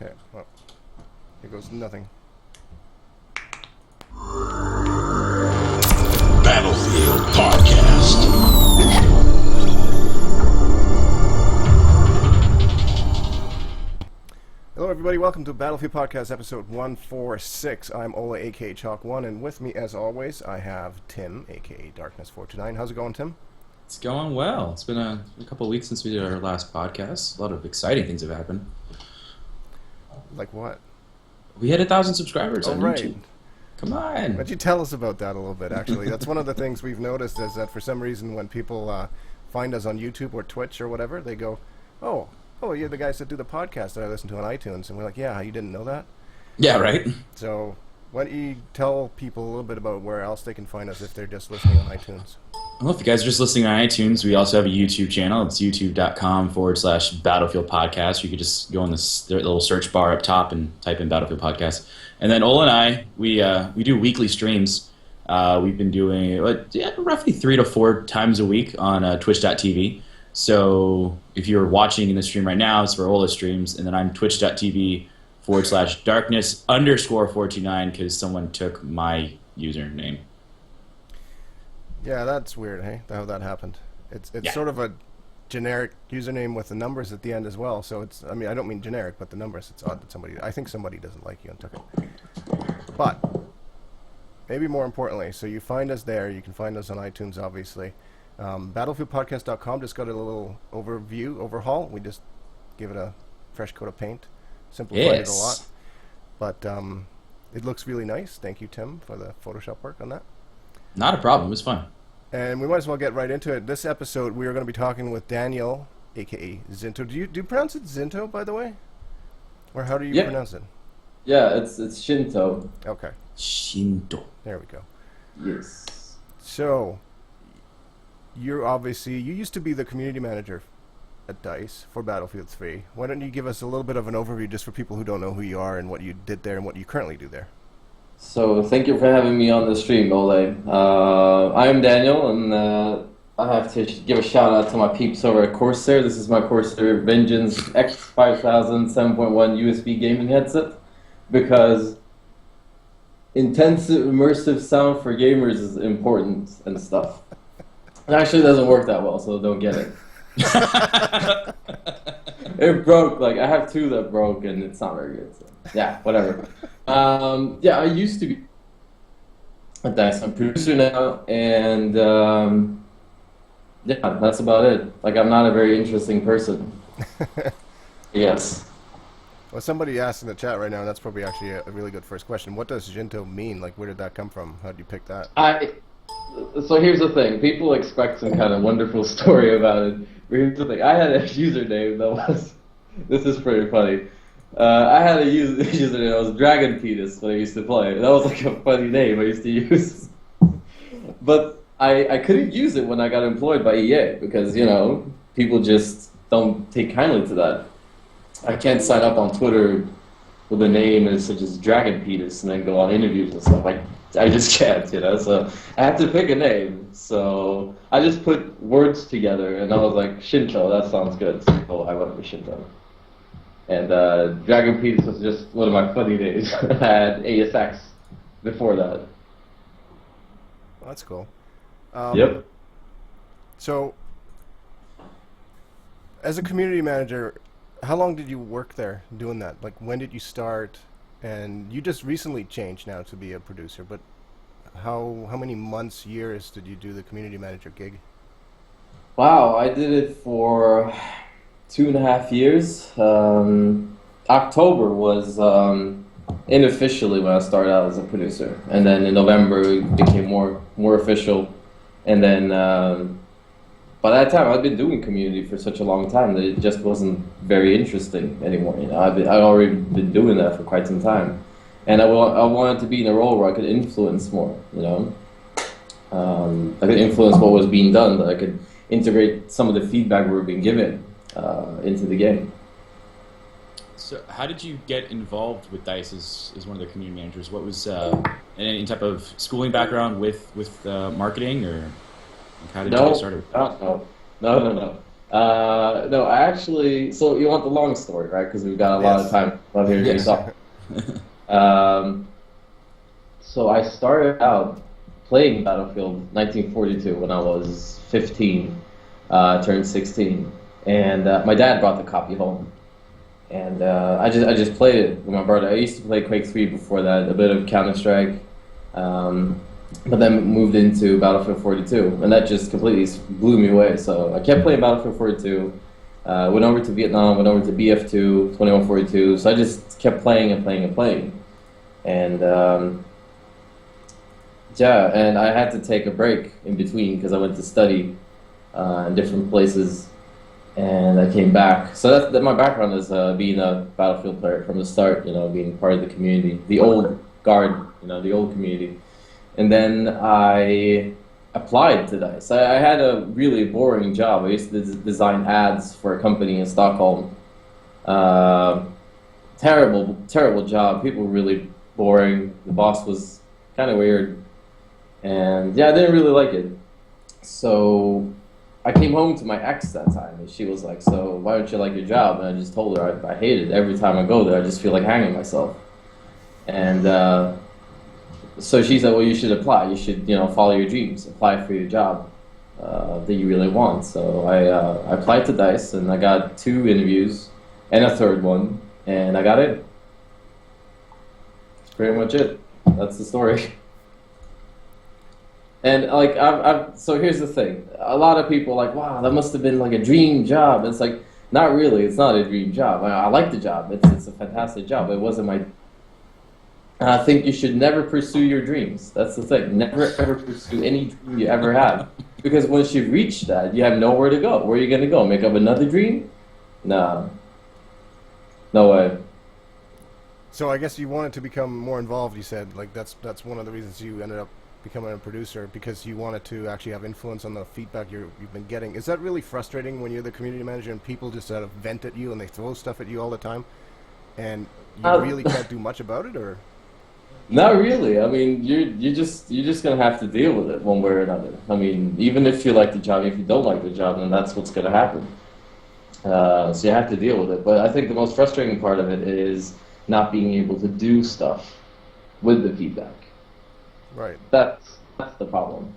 Okay, well, here goes nothing. Battlefield Podcast. Hello, everybody. Welcome to Battlefield Podcast, episode 146. I'm Ola, a.k.a. Chalk1, and with me, as always, I have Tim, a.k.a. Darkness429. How's it going, Tim? It's going well. It's been a couple of weeks since we did our last podcast. A lot of exciting things have happened. Like what? We hit 1,000 subscribers on right. YouTube. Come on. Why don't you tell us about that a little bit, actually? That's one of the things we've noticed is that for some reason when people find us on YouTube or Twitch or whatever, they go, oh, you're the guys that do the podcast that I listen to on iTunes. And we're like, yeah, you didn't know that? Yeah, right? So why don't you tell people a little bit about where else they can find us if they're just listening on iTunes? Well, if you guys are just listening on iTunes, we also have a YouTube channel. It's youtube.com/Battlefield Podcast. You could just go in this little search bar up top and type in Battlefield Podcast. And then Ola and I, we do weekly streams. We've been doing roughly 3 to 4 times a week on twitch.tv. So if you're watching in the stream right now, it's for Ola streams. And then I'm twitch.tv/darkness_429 because someone took my username. Yeah, that's weird, hey, how that happened. It's sort of a generic username with the numbers at the end as well. So it's, I mean, I don't mean generic, but the numbers, it's odd that I think somebody doesn't like you and took it. But maybe more importantly, so you find us there. You can find us on iTunes, obviously. Battlefieldpodcast.com just got a little overhaul. We just give it a fresh coat of paint. Simplified it a lot. But it looks really nice. Thank you, Tim, for the Photoshop work on that. Not a problem. It was fun. And we might as well get right into it. This episode, we are going to be talking with Daniel, a.k.a. Zinto. Do you pronounce it Zinto, by the way? Or how do you pronounce it? Yeah, it's Shinto. Okay. Shinto. There we go. Yes. So, you used to be the community manager at DICE for Battlefield 3. Why don't you give us a little bit of an overview just for people who don't know who you are and what you did there and what you currently do there? So thank you for having me on the stream, Ole. I am Daniel, and I have to give a shout out to my peeps over at Corsair. This is my Corsair Vengeance X5000 7.1 USB gaming headset because intensive immersive sound for gamers is important and stuff. It actually doesn't work that well, so don't get it. It broke. Like I have 2 that broke, and it's not very good. So. Yeah, whatever. I used to be a DICE. I'm a producer now, and that's about it. Like I'm not a very interesting person. Yes. Well, somebody asked in the chat right now, and that's probably actually a really good first question. What does Shinto mean? Like, where did that come from? How did you pick that? So here's the thing. People expect some kind of wonderful story about it. But here's the thing. I had a username that was... This is pretty funny. I had a username that was Dragon Penis when I used to play. That was like a funny name I used to use. But I couldn't use it when I got employed by EA because, people just don't take kindly to that. I can't sign up on Twitter with a name such as Dragon Penis and then go on interviews and stuff. I just can't, So I had to pick a name. So I just put words together and I was like, Shinto, that sounds good. So I went with Shinto. And Dragon Penis was just one of my funny days. I had ASX before that. Well, that's cool. Yep. So, as a community manager, how long did you work there doing that? Like, when did you start? And you just recently changed now to be a producer, but how many months, years did you do the community manager gig? Wow, I did it for 2.5 years. October was unofficially when I started out as a producer, and then in November it became more official. And then by that time, I'd been doing community for such a long time that it just wasn't very interesting anymore. I'd already been doing that for quite some time, and I wanted to be in a role where I could influence more. I could influence what was being done, that I could integrate some of the feedback we were being given into the game. So how did you get involved with DICE as one of the community managers? What was any type of schooling background with marketing, or how did you get started? No. No, I actually. So you want the long story, right? Because we've got a lot of time left here to talk. Um, so I started out playing Battlefield 1942 when I was 15, turned 16, and my dad brought the copy home, and I just played it with my brother. I used to play Quake 3 before that, a bit of Counter-Strike, but then moved into Battlefield 42, and that just completely blew me away. So I kept playing Battlefield 42, went over to Vietnam, went over to BF2, 2142. So I just kept playing and playing and playing, and yeah, and I had to take a break in between because I went to study in different places, and I came back. So that my background is being a Battlefield player from the start. You know, being part of the community, the old guard. You know, the old community. And then I applied to DICE. I had a really boring job. I used to design ads for a company in Stockholm. Terrible job. People were really boring. The boss was kind of weird. And yeah, I didn't really like it. So I came home to my ex that time, and she was like, "So why don't you like your job?" And I just told her I hate it. Every time I go there, I just feel like hanging myself. And so she said, "Well, you should apply. You should, follow your dreams. Apply for your job that you really want." So I applied to DICE, and I got 2 interviews and a third one, and I got it. That's pretty much it. That's the story. And like so here's the thing. A lot of people are like, "Wow, that must have been like a dream job." And it's like, not really. It's not a dream job. I like the job. It's a fantastic job. It wasn't my. I think you should never pursue your dreams. That's the thing. Never ever pursue any dream you ever have, because once you've reached that, you have nowhere to go. Where are you gonna go? Make up another dream? No. No way. So I guess you wanted to become more involved. You said like that's one of the reasons you ended up becoming a producer, because you wanted to actually have influence on the feedback you've been getting. Is that really frustrating when you're the community manager and people just sort of vent at you and they throw stuff at you all the time, and you really can't do much about it, or? Not really. I mean, you're just gonna have to deal with it one way or another. I mean, even if you like the job, if you don't like the job, then that's what's gonna happen. So you have to deal with it. But I think the most frustrating part of it is not being able to do stuff with the feedback. Right. That's the problem.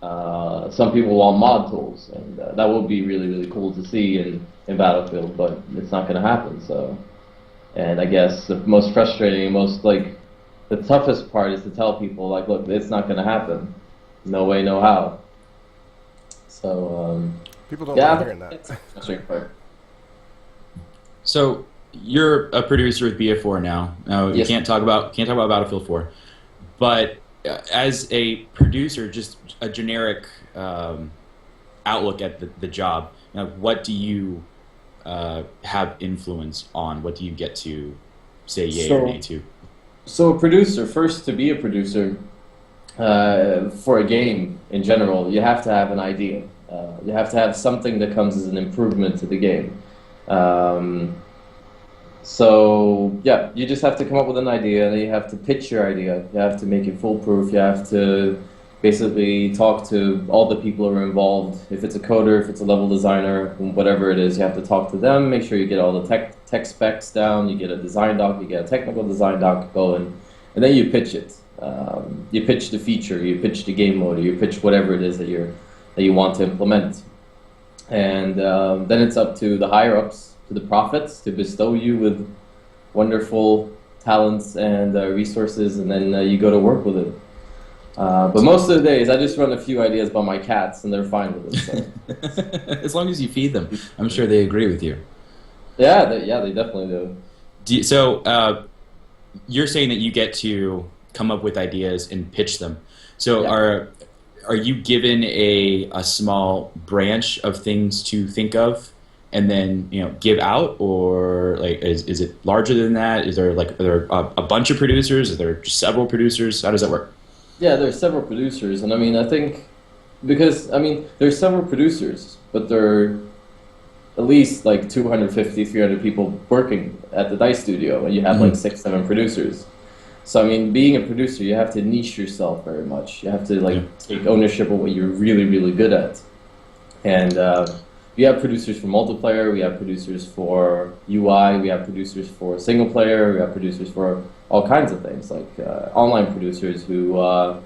Some people want mod tools, and that would be really, really cool to see in Battlefield, but it's not going to happen. So, and I guess the most frustrating, the toughest part is to tell people, like, look, it's not going to happen. No way, no how. So, people don't like hearing that. Frustrating part. So you're a producer with BF4 now. Now you Yes. can't talk about Battlefield 4, but as a producer, just a generic outlook at the job. Now, what do you have influence on? What do you get to say yay or nay to? So a producer, first, to be a producer for a game in general, you have to have an idea. You have to have something that comes as an improvement to the game. So yeah, you just have to come up with an idea, and you have to pitch your idea. You have to make it foolproof. You have to basically talk to all the people who are involved. If it's a coder, if it's a level designer, whatever it is, you have to talk to them. Make sure you get all the tech specs down. You get a design doc. You get a technical design doc going, and then you pitch it. You pitch the feature. You pitch the game mode. You pitch whatever it is that you want to implement, and then it's up to the higher ups, to the prophets, to bestow you with wonderful talents and resources, and then you go to work with it. But most of the days, I just run a few ideas by my cats, and they're fine with it. So. As long as you feed them, I'm sure they agree with you. Yeah, they definitely do. So you're saying that you get to come up with ideas and pitch them. So Yeah. are you given a small branch of things to think of, and then give out, or like is it larger than that? Are there a bunch of producers? Are there just several producers? How does that work? Yeah, there's several producers, and I mean, I think because there's several producers, but there are at least like 250, 300 people working at the DICE studio, and you have like 6, 7 producers. So I mean, being a producer, you have to niche yourself very much. You have to take ownership of what you're really, really good at, and we have producers for multiplayer, we have producers for UI, we have producers for single player, we have producers for all kinds of things, like online producers who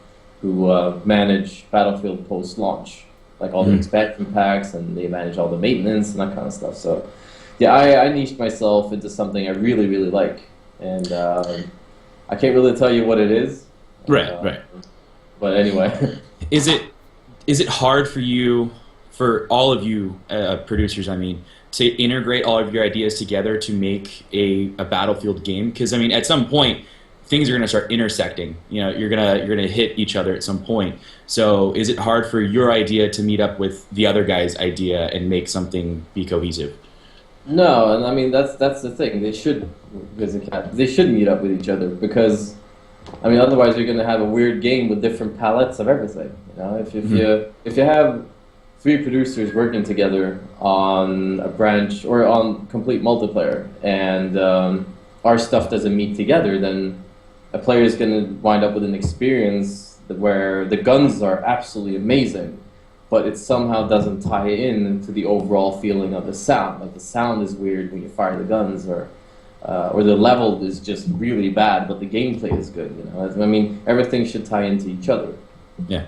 manage Battlefield post-launch, like all the expansion packs, and they manage all the maintenance and that kind of stuff. So, yeah, I niched myself into something I really, really like, and I can't really tell you what it is. Right. But anyway, Is it hard for you, for all of you producers, I mean, to integrate all of your ideas together to make a Battlefield game? Because I mean, at some point, things are going to start intersecting. You know, you're gonna hit each other at some point. So, is it hard for your idea to meet up with the other guy's idea and make something be cohesive? no, and I mean that's the thing. They should, they should meet up with each other because, I mean, otherwise you're going to have a weird game with different palettes of everything. You know, if you have three producers working together on a branch or on complete multiplayer, and our stuff doesn't meet together, then a player is going to wind up with an experience where the guns are absolutely amazing, but it somehow doesn't tie in to the overall feeling of the sound. Like the sound is weird when you fire the guns, or the level is just really bad, but the gameplay is good. You know, I mean, everything should tie into each other. Yeah.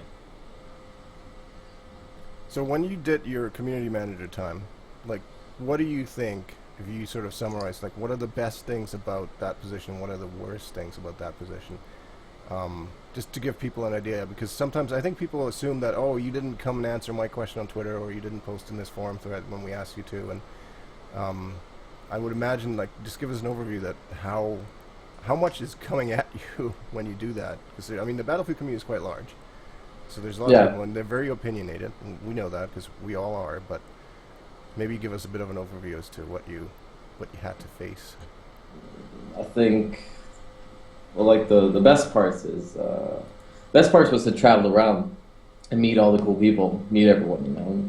So when you did your community manager time, like, what do you think, if you sort of summarize, like, what are the best things about that position? What are the worst things about that position? Just to give people an idea, because sometimes I think people assume that, oh, you didn't come and answer my question on Twitter, or you didn't post in this forum thread when we asked you to, and I would imagine, like, just give us an overview that how much is coming at you when you do that, because I mean the Battlefield community is quite large. So there's a lot of people, and they're very opinionated, and we know that because we all are. But maybe give us a bit of an overview as to what you had to face. I think, well, like the best parts was to travel around and meet all the cool people, meet everyone. You know,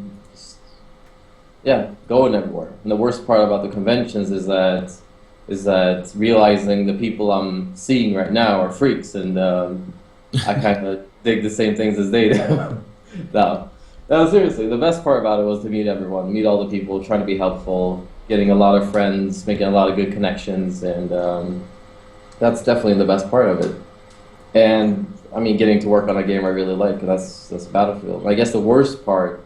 yeah, going everywhere. And the worst part about the conventions is that realizing the people I'm seeing right now are freaks, and I kind of dig the same things as they do. No, seriously, the best part about it was to meet everyone, meet all the people, trying to be helpful, getting a lot of friends, making a lot of good connections, and that's definitely the best part of it. And I mean, getting to work on a game I really like, that's Battlefield. I guess the worst part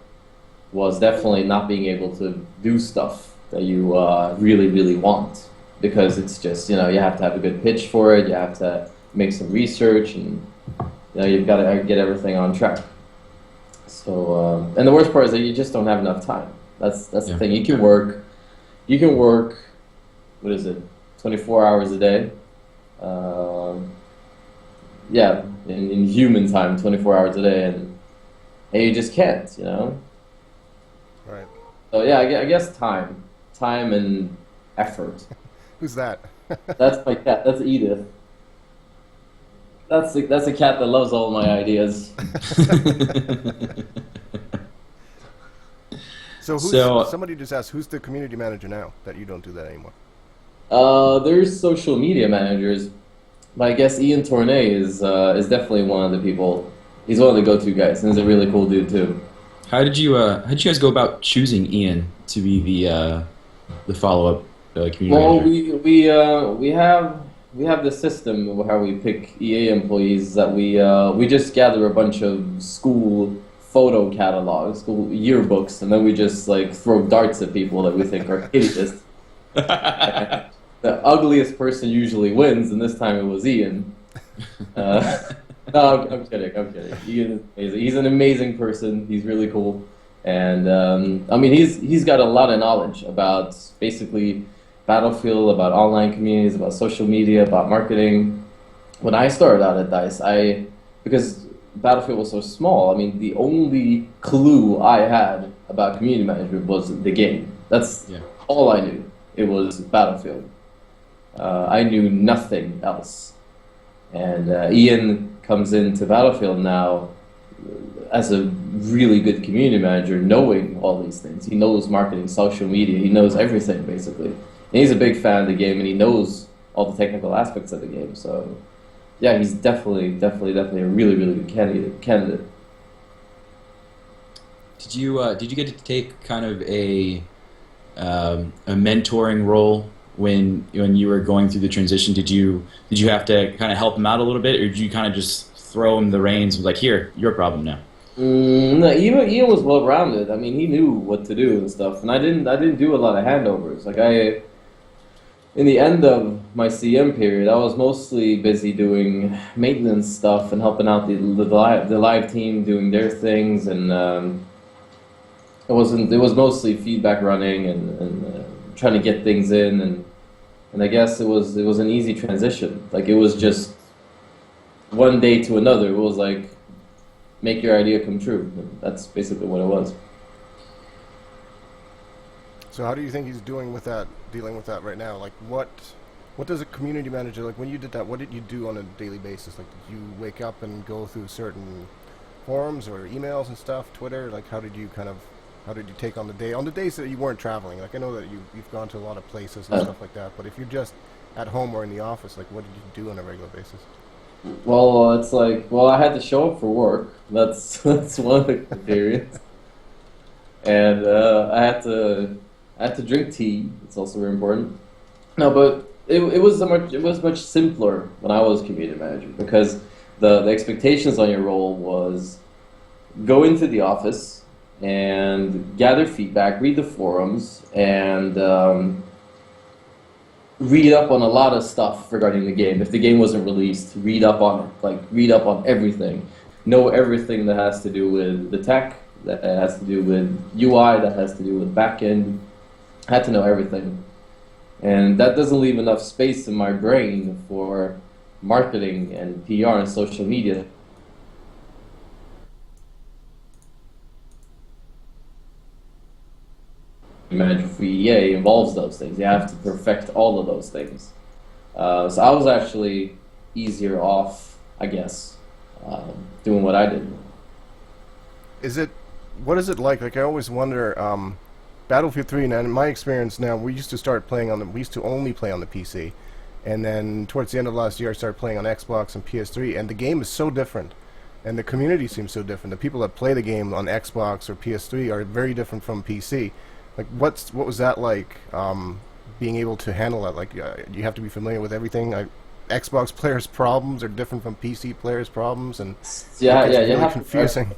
was definitely not being able to do stuff that you really, really want, because it's just, you know, you have to have a good pitch for it, you have to make some research, and you know, you've got to get everything on track. So, and the worst part is that you just don't have enough time. That's the thing. You can work, what is it, 24 hours a day? Yeah, in human time, 24 hours a day, and you just can't, you know? Right. So yeah, I guess time and effort. Who's that? That's my cat. That's Edith. That's a cat that loves all my ideas. So somebody just asked, who's the community manager now that you don't do that anymore? There's social media managers, but I guess Ian Tournay is definitely one of the people. He's one of the go-to guys, and he's a really cool dude too. How did you guys go about choosing Ian to be the follow-up community manager? Well, we have this system of how we pick EA employees, that we just gather a bunch of school photo catalogs, school yearbooks, and then we just like throw darts at people that we think are hideous. The ugliest person usually wins, and this time it was Ian. No, I'm kidding. Ian is amazing. He's an amazing person. He's really cool, and I mean, he's got a lot of knowledge about basically Battlefield, about online communities, about social media, about marketing. When I started out at DICE, because Battlefield was so small, I mean, the only clue I had about community management was the game. That's all I knew. It was Battlefield. I knew nothing else. And Ian comes into Battlefield now as a really good community manager, knowing all these things. He knows marketing, social media, he knows everything, basically. And he's a big fan of the game, and he knows all the technical aspects of the game. So, yeah, he's definitely a really, really good candidate. did you get to take kind of a mentoring role when you were going through the transition? Did you have to kind of help him out a little bit, or did you kind of just throw him the reins, like, here, your problem now? No, Ian was well rounded. I mean, he knew what to do and stuff, and I didn't do a lot of handovers. Like in the end of my CM period, I was mostly busy doing maintenance stuff and helping out the live team doing their things, and it was mostly feedback running and trying to get things in, and I guess it was an easy transition. Like, it was just one day to another. It was like, make your idea come true. That's basically what it was. So how do you think he's dealing with that right now? Like, what does a community manager, like, when you did that, what did you do on a daily basis? Like, did you wake up and go through certain forums or emails and stuff, Twitter? Like, how did you take on the day, on the days that you weren't traveling? Like, I know that you've gone to a lot of places and stuff like that, but if you're just at home or in the office, like, what did you do on a regular basis? Well, it's like, I had to show up for work. That's one of the periods, and I had to drink tea. It's also very important. No, but it was much simpler when I was community manager, because the expectations on your role was go into the office and gather feedback, read the forums, and read up on a lot of stuff regarding the game. If the game wasn't released, read up on it. Like, read up on everything. Know everything that has to do with the tech, that has to do with UI, that has to do with backend. I had to know everything. And that doesn't leave enough space in my brain for marketing and PR and social media. Manager for EA involves those things. You have to perfect all of those things. So I was actually easier off, I guess, doing what I did. What is it like? Like, I always wonder, Battlefield 3, and in my experience now, we used to only play on the PC. And then towards the end of last year, I started playing on Xbox and PS3, and the game is so different. And the community seems so different. The people that play the game on Xbox or PS3 are very different from PC. Like, what was that like, being able to handle that? Like, you have to be familiar with everything. Xbox players' problems are different from PC players' problems, and it's really confusing.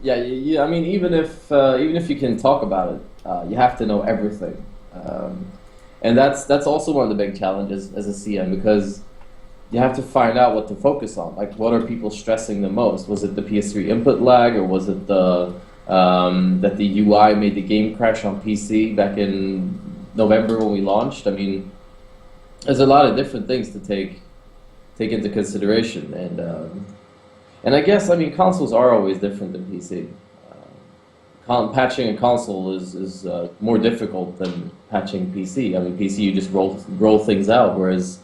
I mean, even if you can talk about it, you have to know everything, and that's also one of the big challenges as a CM, because you have to find out what to focus on. Like, what are people stressing the most? Was it the PS3 input lag, or was it that the UI made the game crash on PC back in November when we launched? I mean, there's a lot of different things to take into consideration, and I guess, I mean, consoles are always different than PC. Patching a console is more difficult than patching PC. I mean, PC, you just roll things out, whereas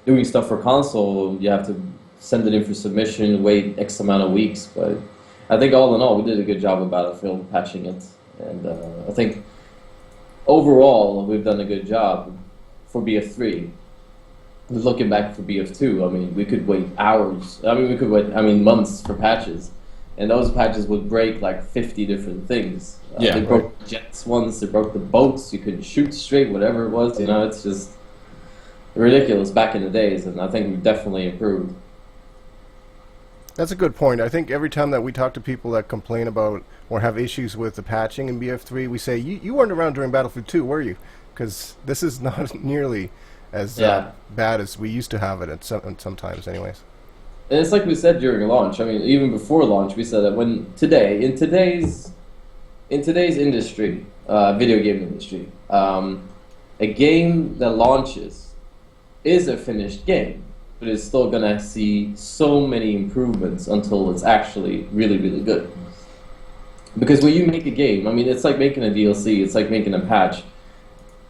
doing stuff for console, you have to send it in for submission, wait X amount of weeks. But I think all in all, we did a good job of Battlefield patching it, and I think overall we've done a good job for BF3. Looking back for BF2, I mean, we could wait hours. I mean, we could wait, months for patches, and those patches would break like 50 different things. They broke the jets once, they broke the boats, you couldn't shoot straight, whatever it was. You know, it's just ridiculous back in the days, and I think we've definitely improved. That's a good point. I think every time that we talk to people that complain about or have issues with the patching in BF3, we say, you weren't around during Battlefield 2, were you? Because this is not nearly as bad as we used to have it sometimes anyways. And it's like we said during launch. I mean, even before launch, we said that in today's industry, video game industry, a game that launches is a finished game, but it's still gonna see so many improvements until it's actually really, really good. Because when you make a game, I mean, it's like making a DLC, it's like making a patch.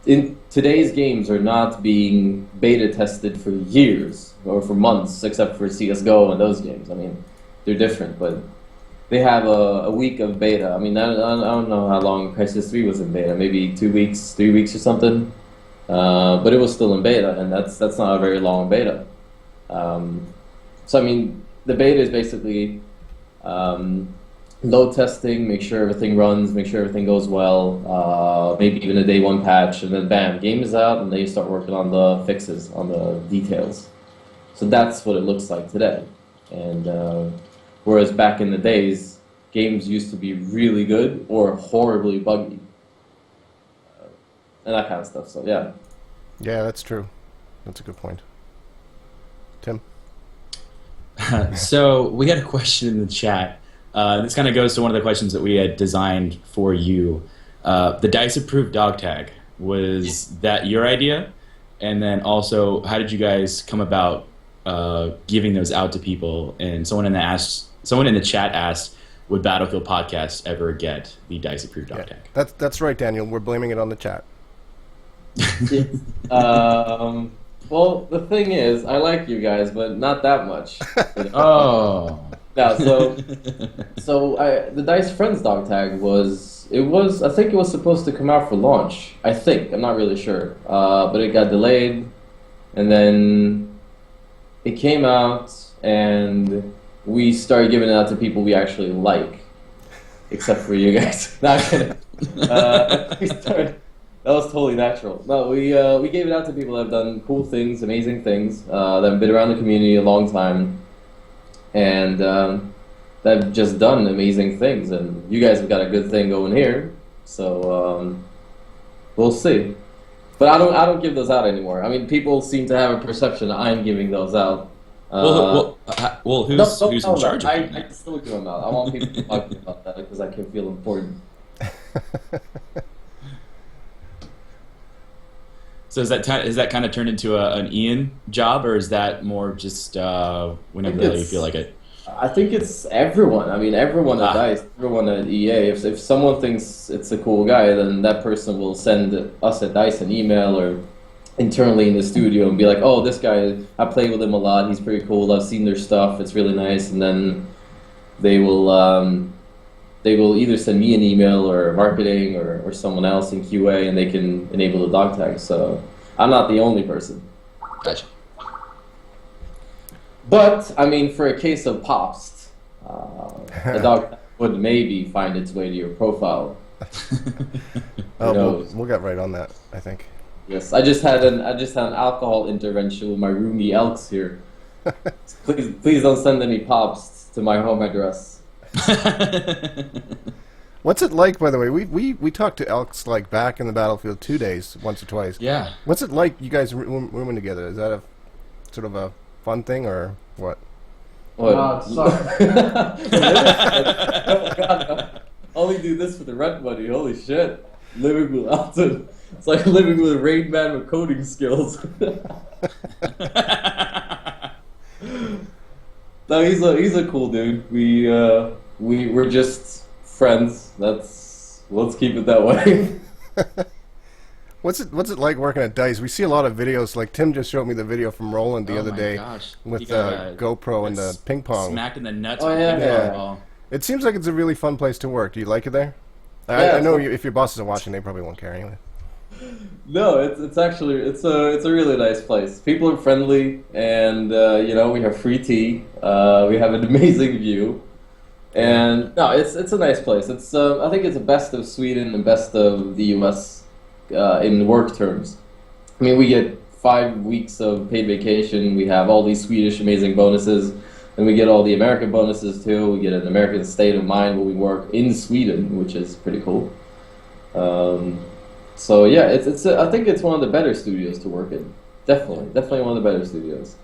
In today's games are not being beta tested for years or for months, except for CS:GO and those games. I mean, they're different, but they have a week of beta. I mean, I don't know how long Crisis 3 was in beta, maybe 2 weeks, 3 weeks or something. But it was still in beta, and that's not a very long beta. So I mean, the beta is basically load testing, make sure everything runs, make sure everything goes well, maybe even a day one patch, and then bam, game is out, and then you start working on the fixes, on the details. So that's what it looks like today. And whereas back in the days, games used to be really good or horribly buggy, and that kind of stuff. So yeah. Yeah, that's true. That's a good point. Tim? So we had a question in the chat. This kind of goes to one of the questions that we had designed for you. The DICE approved dog tag, was that your idea? And then also, how did you guys come about giving those out to people? And someone in the chat asked, would Battlefield Podcast ever get the DICE approved dog tag? That's right, Daniel. We're blaming it on the chat. Well, the thing is, I like you guys, but not that much. Oh. Yeah, so the DICE Friends dog tag I think it was supposed to come out for launch. I think, I'm not really sure. But it got delayed, and then it came out, and we started giving it out to people we actually like, except for you guys. Not kidding. That was totally natural. No, we gave it out to people that have done cool things, amazing things, that have been around the community a long time, and that have just done amazing things. And you guys have got a good thing going here, so we'll see. But I don't give those out anymore. I mean, people seem to have a perception that I'm giving those out. Well, who's in charge of I can still give them out. I want people to talk about that because I can feel important. So is that kind of turned into an Ian job, or is that more just whenever you feel like it? I think it's everyone. I mean, everyone at DICE, everyone at EA. If someone thinks it's a cool guy, then that person will send us at DICE an email or internally in the studio and be like, "Oh, this guy, I played with him a lot. He's pretty cool. I've seen their stuff. It's really nice." And then they will either send me an email or marketing or someone else in QA, and they can enable the dog tag. So I'm not the only person. Gotcha. But, I mean, for a case of pops, the dog tag would maybe find its way to your profile. We'll get right on that, I think. Yes, I just had an alcohol intervention with my roomie Elks here. Please don't send any pops to my home address. What's it like, by the way? We talked to Elks like back in the Battlefield 2 days, once or twice. Yeah. What's it like, you guys rooming together? Is that a sort of a fun thing, or what? What? Sorry. Oh, God. Only do this for the rent money. Holy shit. Living with Alton. It's like living with a raid man with coding skills. No, he's a cool dude. We're just friends. Let's keep it that way. What's it like working at DICE? We see a lot of videos. Like Tim just showed me the video from Roland the other day with the GoPro and the ping pong. Smacked in the nuts. Oh, with yeah. the ping pong ball. It seems like it's a really fun place to work. Do you like it there? Yeah, I know if your bosses are watching, they probably won't care anyway. No, it's actually it's a really nice place. People are friendly, and we have free tea. We have an amazing view, and no, it's a nice place. It's I think it's the best of Sweden and best of the US in work terms. I mean, we get 5 weeks of paid vacation. We have all these Swedish amazing bonuses, and we get all the American bonuses too. We get an American state of mind where we work in Sweden, which is pretty cool. So yeah, I think it's one of the better studios to work in. Definitely one of the better studios.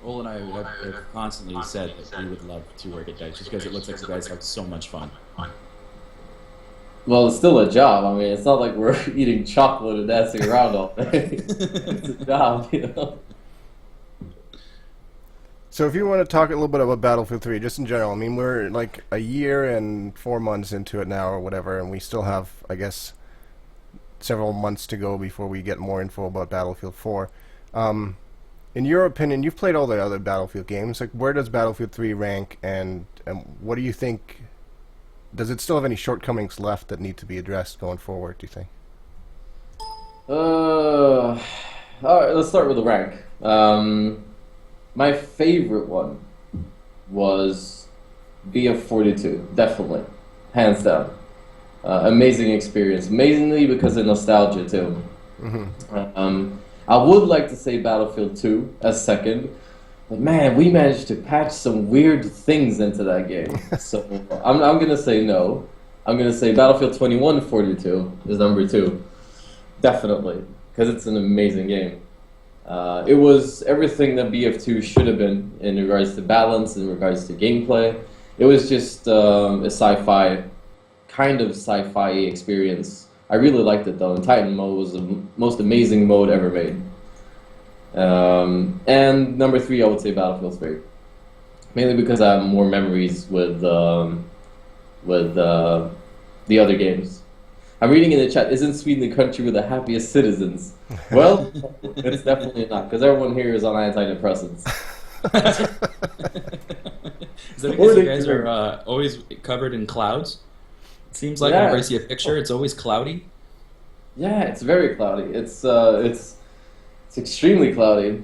Ol and I have constantly said that we would love to work at DICE just because it looks like you guys have so much fun. Well, it's still a job. I mean, it's not like we're eating chocolate and dancing around all day. It's a job, So if you want to talk a little bit about Battlefield 3, just in general, I mean, we're like a year and 4 months into it now or whatever, and we still have, I guess, several months to go before we get more info about Battlefield 4. In your opinion, you've played all the other Battlefield games. Like, where does Battlefield 3 rank, and what do you think? Does it still have any shortcomings left that need to be addressed going forward, do you think? All right, let's start with the rank. My favorite one was BF42, definitely, hands down. Amazing experience, amazingly because of nostalgia too. I would like to say Battlefield 2 as second, but man, we managed to patch some weird things into that game. So I'm gonna say no. I'm gonna say Battlefield 2142 is number 2, definitely, because it's an amazing game. It was everything that BF2 should have been in regards to balance, in regards to gameplay. It was just a kind of sci-fi experience. I really liked it though, and Titan mode was the most amazing mode ever made. And number 3, I would say Battlefield 3, mainly because I have more memories with the other games. I'm reading in the chat, isn't Sweden the country with the happiest citizens? Well, it's definitely not, because everyone here is on antidepressants. Is that because you guys are always covered in clouds? It seems like whenever I see a picture, it's always cloudy. Yeah, it's very cloudy. It's extremely cloudy.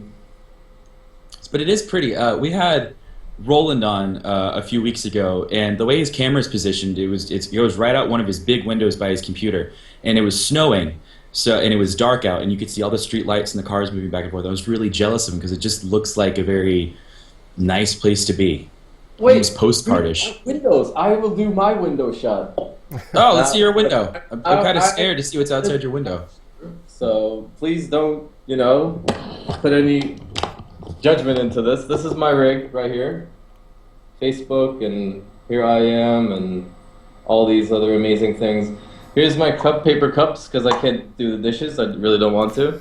But it is pretty. We had Roland on a few weeks ago, and the way his camera is positioned, it goes right out one of his big windows by his computer, and it was snowing, and it was dark out, and you could see all the street lights and the cars moving back and forth. I was really jealous of him because it just looks like a very nice place to be. Wait, almost postcardish. Windows. I will do my window shot. Oh, let's see your window. I'm kind of scared to see what's outside your window. So please don't, put any judgment into this. This is my rig right here. Facebook, and here I am, and all these other amazing things. Here's my paper cups, because I can't do the dishes. I really don't want to.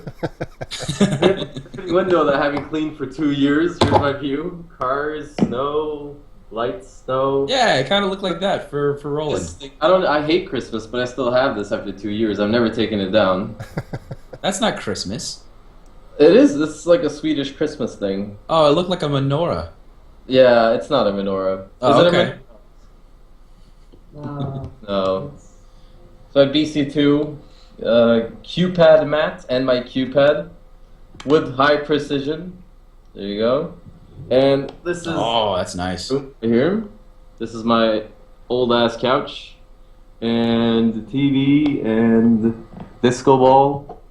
Window that I haven't cleaned for 2 years. Here's my view. Cars, snow, lights, snow. Yeah, it kind of looked like that for Roland. I hate Christmas, but I still have this after 2 years. I've never taken it down. That's not Christmas. It is. This is like a Swedish Christmas thing. Oh, it looked like a menorah. Yeah, it's not a menorah. Oh, is okay. It a no. So I have BC2, Q-pad mat, and my Q-pad with high precision. There you go. And this is... Oh, that's nice. Here. This is my old-ass couch. And the TV, and disco ball.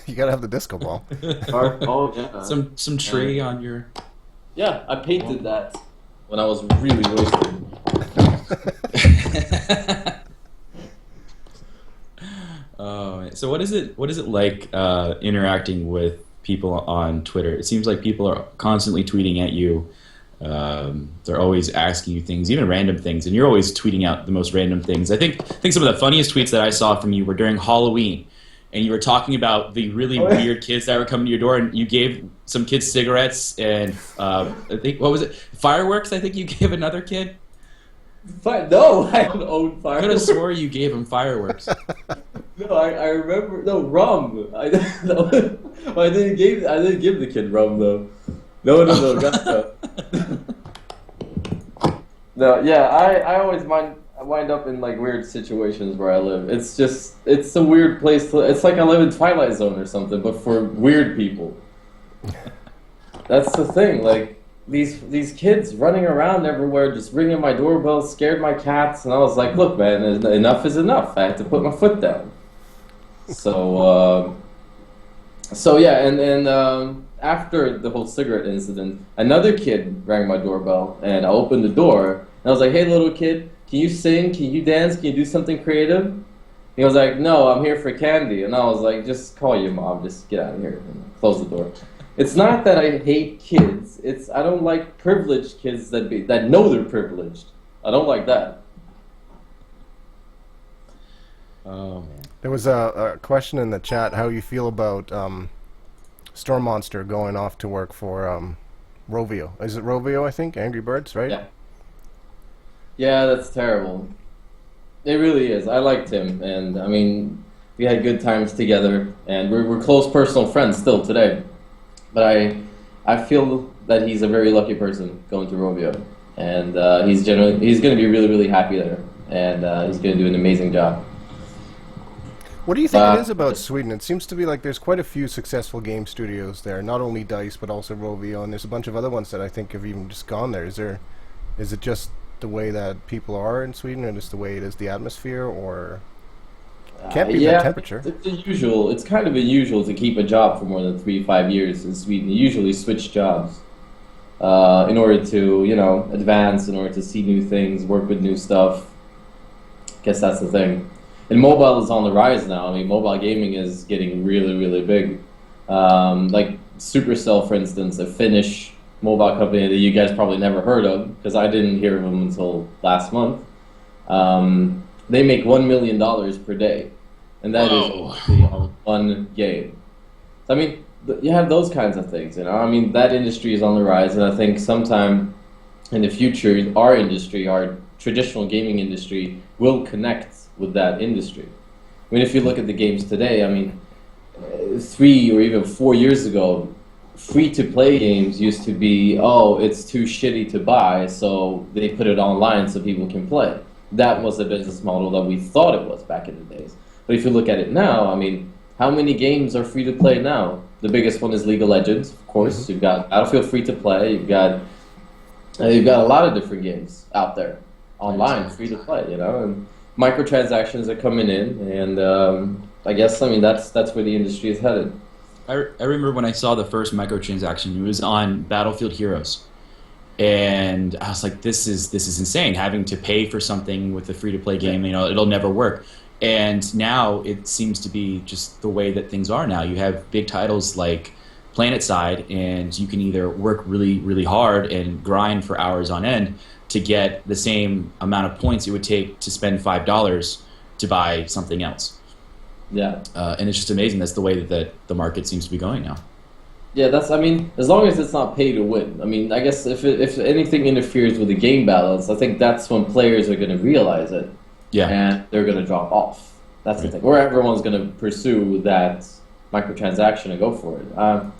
You gotta have the disco ball. Oh, yeah. Some tree on your... Yeah, I painted that when I was really wasted. Oh, so what is it like interacting with people on Twitter? It seems like people are constantly tweeting at you. They're always asking you things, even random things, and you're always tweeting out the most random things. I think some of the funniest tweets that I saw from you were during Halloween, and you were talking about the really weird kids that were coming to your door, and you gave some kids cigarettes and I think, what was it, fireworks? I think you gave another kid. No, I don't own fireworks. I could have swore you gave him fireworks. No, I remember. No, rum. I didn't give the kid rum though. No, got no. Yeah, I always wind up in like weird situations where I live. It's a weird place to. It's like I live in Twilight Zone or something, but for weird people. That's the thing. Like these kids running around everywhere, just ringing my doorbell, scared my cats, and I was like, "Look, man, enough is enough. I have to put my foot down." So yeah, and after the whole cigarette incident, another kid rang my doorbell, and I opened the door, and I was like, "Hey, little kid, can you sing? Can you dance? Can you do something creative?" He was like, "No, I'm here for candy." And I was like, "Just call your mom. Just get out of here." And close the door. It's not that I hate kids. It's I don't like privileged kids that know they're privileged. I don't like that. Oh man. There was a question in the chat how you feel about Storm Monster going off to work for Rovio. Is it Rovio, I think? Angry Birds, right? Yeah. Yeah, that's terrible. It really is. I liked him, and I mean, we had good times together, and we're close personal friends still today. But I feel that he's a very lucky person going to Rovio, and he's going to be really, really happy there, and he's going to do an amazing job. What do you think it is about Sweden? It seems to be like there's quite a few successful game studios there, not only DICE but also Rovio, and there's a bunch of other ones that I think have even just gone there. Is it just the way that people are in Sweden, or just the way it is, the atmosphere, or can't be the temperature? It's unusual. It's kind of unusual to keep a job for more than 3 to 5 years in Sweden. You usually switch jobs in order to, advance, in order to see new things, work with new stuff. Guess that's the thing. And mobile is on the rise now. I mean, mobile gaming is getting really, really big. Like Supercell, for instance, a Finnish mobile company that you guys probably never heard of, because I didn't hear of them until last month. They make $1 million per day, and that is on one game. So, I mean, you have those kinds of things, I mean, that industry is on the rise, and I think sometime in the future, our industry, our traditional gaming industry, will connect with that industry. I mean, if you look at the games today, I mean, 3 or even 4 years ago, free-to-play games used to be, it's too shitty to buy, so they put it online so people can play. That was the business model that we thought it was back in the days. But if you look at it now, I mean, how many games are free-to-play now? The biggest one is League of Legends, of course. Mm-hmm. You've got Battlefield free-to-play. You've got a lot of different games out there online, free-to-play, and microtransactions are coming in, and I guess, that's where the industry is headed. I remember when I saw the first microtransaction, it was on Battlefield Heroes. And I was like, this is insane, having to pay for something with a free-to-play game, it'll never work. And now it seems to be just the way that things are now. You have big titles like PlanetSide, and you can either work really, really hard and grind for hours on end to get the same amount of points it would take to spend $5 to buy something else. Yeah. And it's just amazing. That's the way that the market seems to be going now. Yeah, as long as it's not pay to win. I mean, I guess if anything interferes with the game balance, I think that's when players are going to realize it. Yeah. And they're going to drop off. That's the thing. Or everyone's going to pursue that microtransaction and go for it. I'm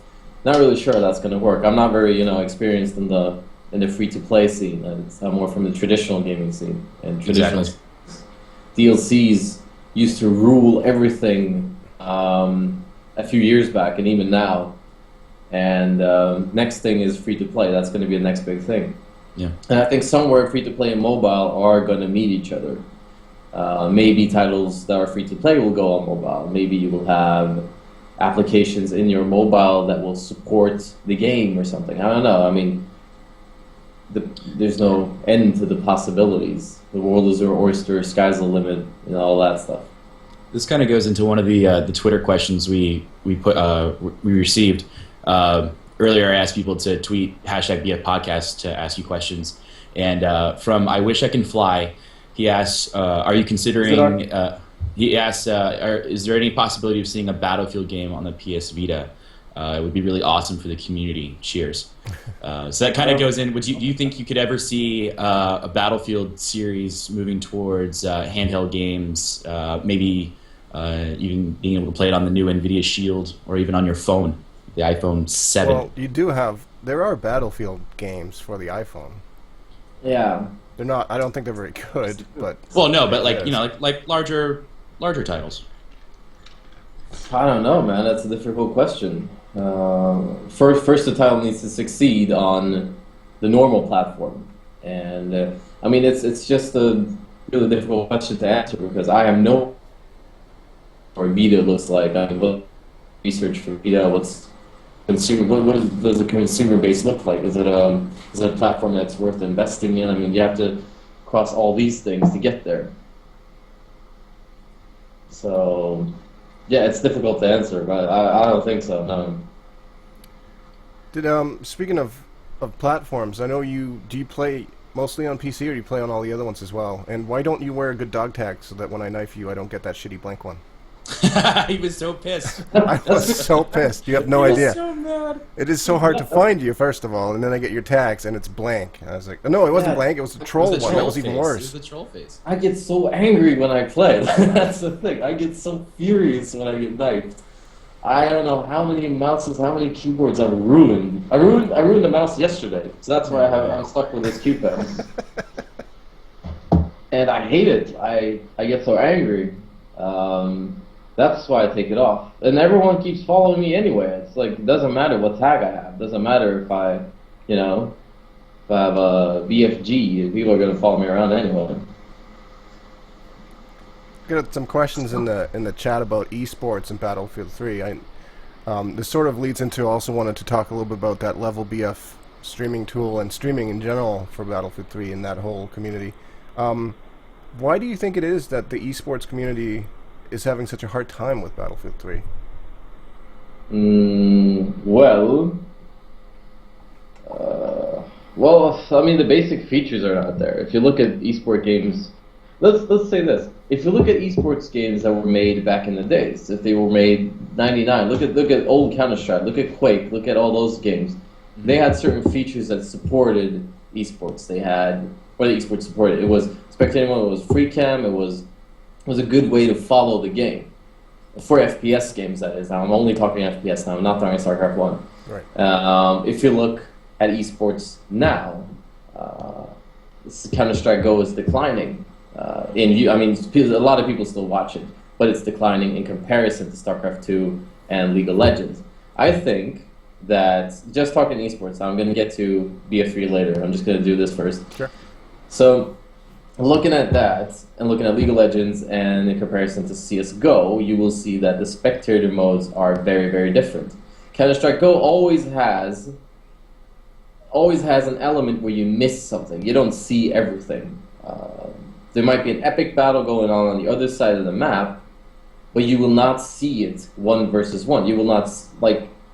not really sure that's going to work. I'm not very, experienced in the free-to-play scene. I'm more from the traditional gaming scene. And traditional DLCs used to rule everything a few years back, and even now. And next thing is free-to-play. That's going to be the next big thing. Yeah. And I think somewhere free-to-play and mobile are going to meet each other. Maybe titles that are free-to-play will go on mobile. Maybe you will have applications in your mobile that will support the game or something. I don't know. I mean, there's no end to the possibilities. The world is your oyster, sky's the limit, all that stuff. This kind of goes into one of the Twitter questions we received. Earlier, I asked people to tweet #BF Podcast to ask you questions, and from I Wish I Can Fly, he asks, "Are you considering?" He asks, "Is there any possibility of seeing a Battlefield game on the PS Vita? It would be really awesome for the community. Cheers." So that kind of goes in. Do you think you could ever see a Battlefield series moving towards handheld games? Maybe even being able to play it on the new NVIDIA Shield or even on your phone, the iPhone 7. Well, there are Battlefield games for the iPhone. Yeah. They're not. I don't think they're very good, but. Well, no, but like larger titles. I don't know, man. That's a difficult question. First, the title needs to succeed on the normal platform, and it's just a really difficult question to answer because I have no. Or Vita looks like. I mean, research for Vita. What's consumer? What does the consumer base look like? Is it a platform that's worth investing in? I mean, you have to cross all these things to get there. So. Yeah, it's difficult to answer, but I don't think so, no. Speaking of platforms, I know do you play mostly on PC or do you play on all the other ones as well? And why don't you wear a good dog tag so that when I knife you, I don't get that shitty blank one? He was so pissed. I was so pissed. You have no idea. So mad. It is so hard to find you, first of all, and then I get your tags and it's blank. I was like, oh, no, it wasn't blank. It was the troll one. That was even worse. It was the troll face. I get so angry when I play. That's the thing. I get so furious when I get knifed. I don't know how many mouses, how many keyboards I've ruined. I ruined the mouse yesterday, so that's why I'm stuck with this Q-pad. And I hate it. I get so angry. That's why I take it off. And everyone keeps following me anyway. It's like, it doesn't matter what tag I have. It doesn't matter if I, if I have a BFG, people are gonna follow me around anyway. Got some questions in the chat about esports and Battlefield 3. This sort of leads into also wanted to talk a little bit about that Level BF streaming tool and streaming in general for Battlefield 3 and that whole community. Why do you think it is that the esports community is having such a hard time with Battlefield 3? Well, I mean, the basic features are not there. If you look at esport games, let's say this: if you look at esports games that were made back in the days, if they were made '99, look at old Counter-Strike, look at Quake, look at all those games. They had certain features that supported esports. They had what the esports supported. It was spectator mode. It was free cam. It was a good way to follow the game. For FPS games, that is. Now, I'm only talking FPS now. I'm not talking StarCraft 1. Right. If you look at esports now, Counter-Strike Go is declining. A lot of people still watch it, but it's declining in comparison to StarCraft 2 and League of Legends. I think that, just talking esports, now I'm going to get to BF3 later. I'm just going to do this first. Sure. So, looking at that, and looking at League of Legends, and in comparison to CSGO, you will see that the spectator modes are very, very different. Counter-Strike Go always has an element where you miss something. You don't see everything. There might be an epic battle going on the other side of the map, but you will not see it one versus one. You will not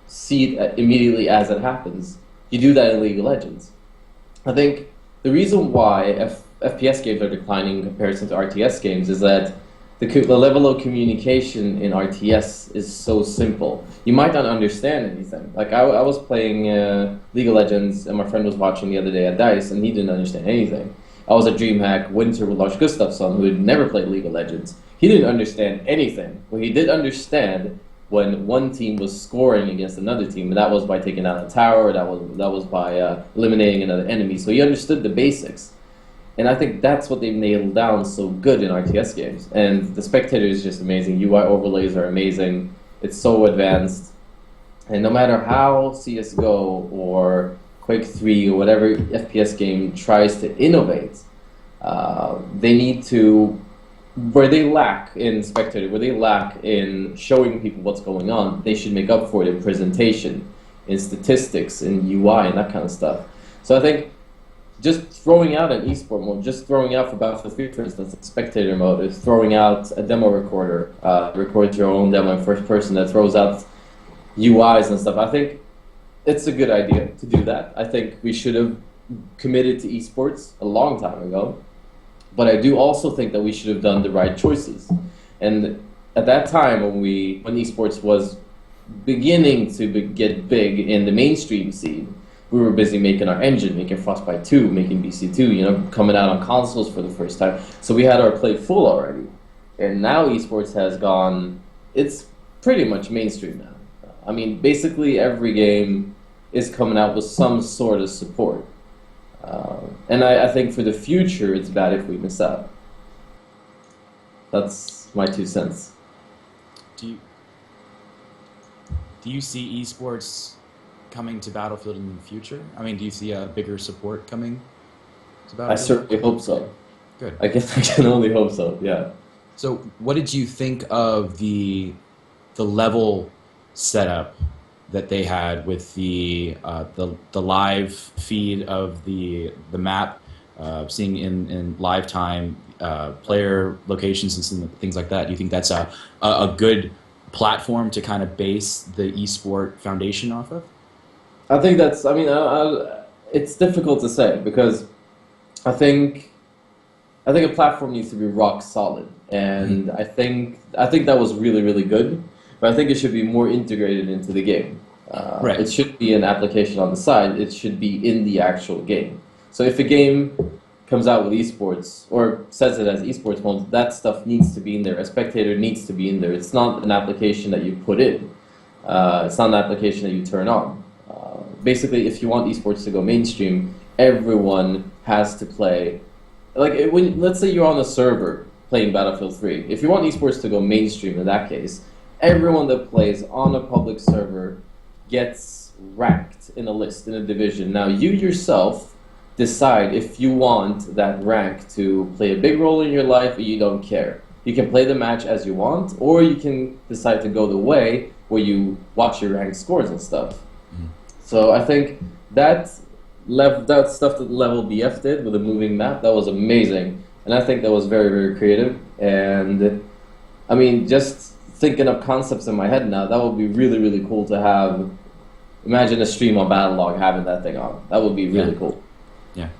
see it immediately as it happens. You do that in League of Legends. I think the reason why FPS games are declining in comparison to RTS games is that the level of communication in RTS is so simple. You might not understand anything. Like I was playing League of Legends, and my friend was watching the other day at DICE, and he didn't understand anything. I was at DreamHack Winter with Lars Gustafsson, who had never played League of Legends. He didn't understand anything. Well, he did understand when one team was scoring against another team, and that was by taking out a tower, that was by eliminating another enemy. So he understood the basics. And I think that's what they've nailed down so good in RTS games. And the spectator is just amazing. UI overlays are amazing. It's so advanced. And no matter how CSGO or Quake 3 or whatever FPS game tries to innovate, they need to, where they lack in spectator, where they lack in showing people what's going on, they should make up for it in presentation, in statistics, in UI, and that kind of stuff. So I think just throwing out an esport mode, just throwing out for Battlefield 3, for instance, a spectator mode, is throwing out a demo recorder, records your own demo in first person, that throws out UIs and stuff. I think it's a good idea to do that. I think we should have committed to esports a long time ago, but I do also think that we should have done the right choices. And at that time, when esports was beginning to get big in the mainstream scene, we were busy making our engine, making Frostbite 2, making BC2, coming out on consoles for the first time. So we had our plate full already. And now esports has gone, it's pretty much mainstream now. I mean, basically every game is coming out with some sort of support. And I think for the future, it's bad if we miss out. That's my 2 cents. Do you see esports coming to Battlefield in the future? I mean, do you see a bigger support coming to Battlefield? I certainly hope so. Good. I guess I can only hope so, yeah. So what did you think of the level setup that they had with the live feed of the map, seeing in live time player locations and things like that? Do you think that's a good platform to kind of base the esport foundation off of? I think that's, it's difficult to say, because I think a platform needs to be rock solid, and I think that was really, really good, but I think it should be more integrated into the game. Right. It should be an application on the side. It should be in the actual game. So if a game comes out with esports, or says it as esports mode, that stuff needs to be in there. A spectator needs to be in there. It's not an application that you put in. It's not an application that you turn on. Basically, if you want esports to go mainstream, everyone has to play. Like, let's say you're on a server playing Battlefield 3. If you want esports to go mainstream in that case, everyone that plays on a public server gets ranked in a list, in a division. Now, you yourself decide if you want that rank to play a big role in your life or you don't care. You can play the match as you want, or you can decide to go the way where you watch your ranked scores and stuff. So I think that stuff that Level BF did with the moving map, that was amazing. And I think that was very, very creative. And I mean, just thinking up concepts in my head now, that would be really, really cool to have. Imagine a stream on Battlelog having that thing on. That would be really cool. Yeah.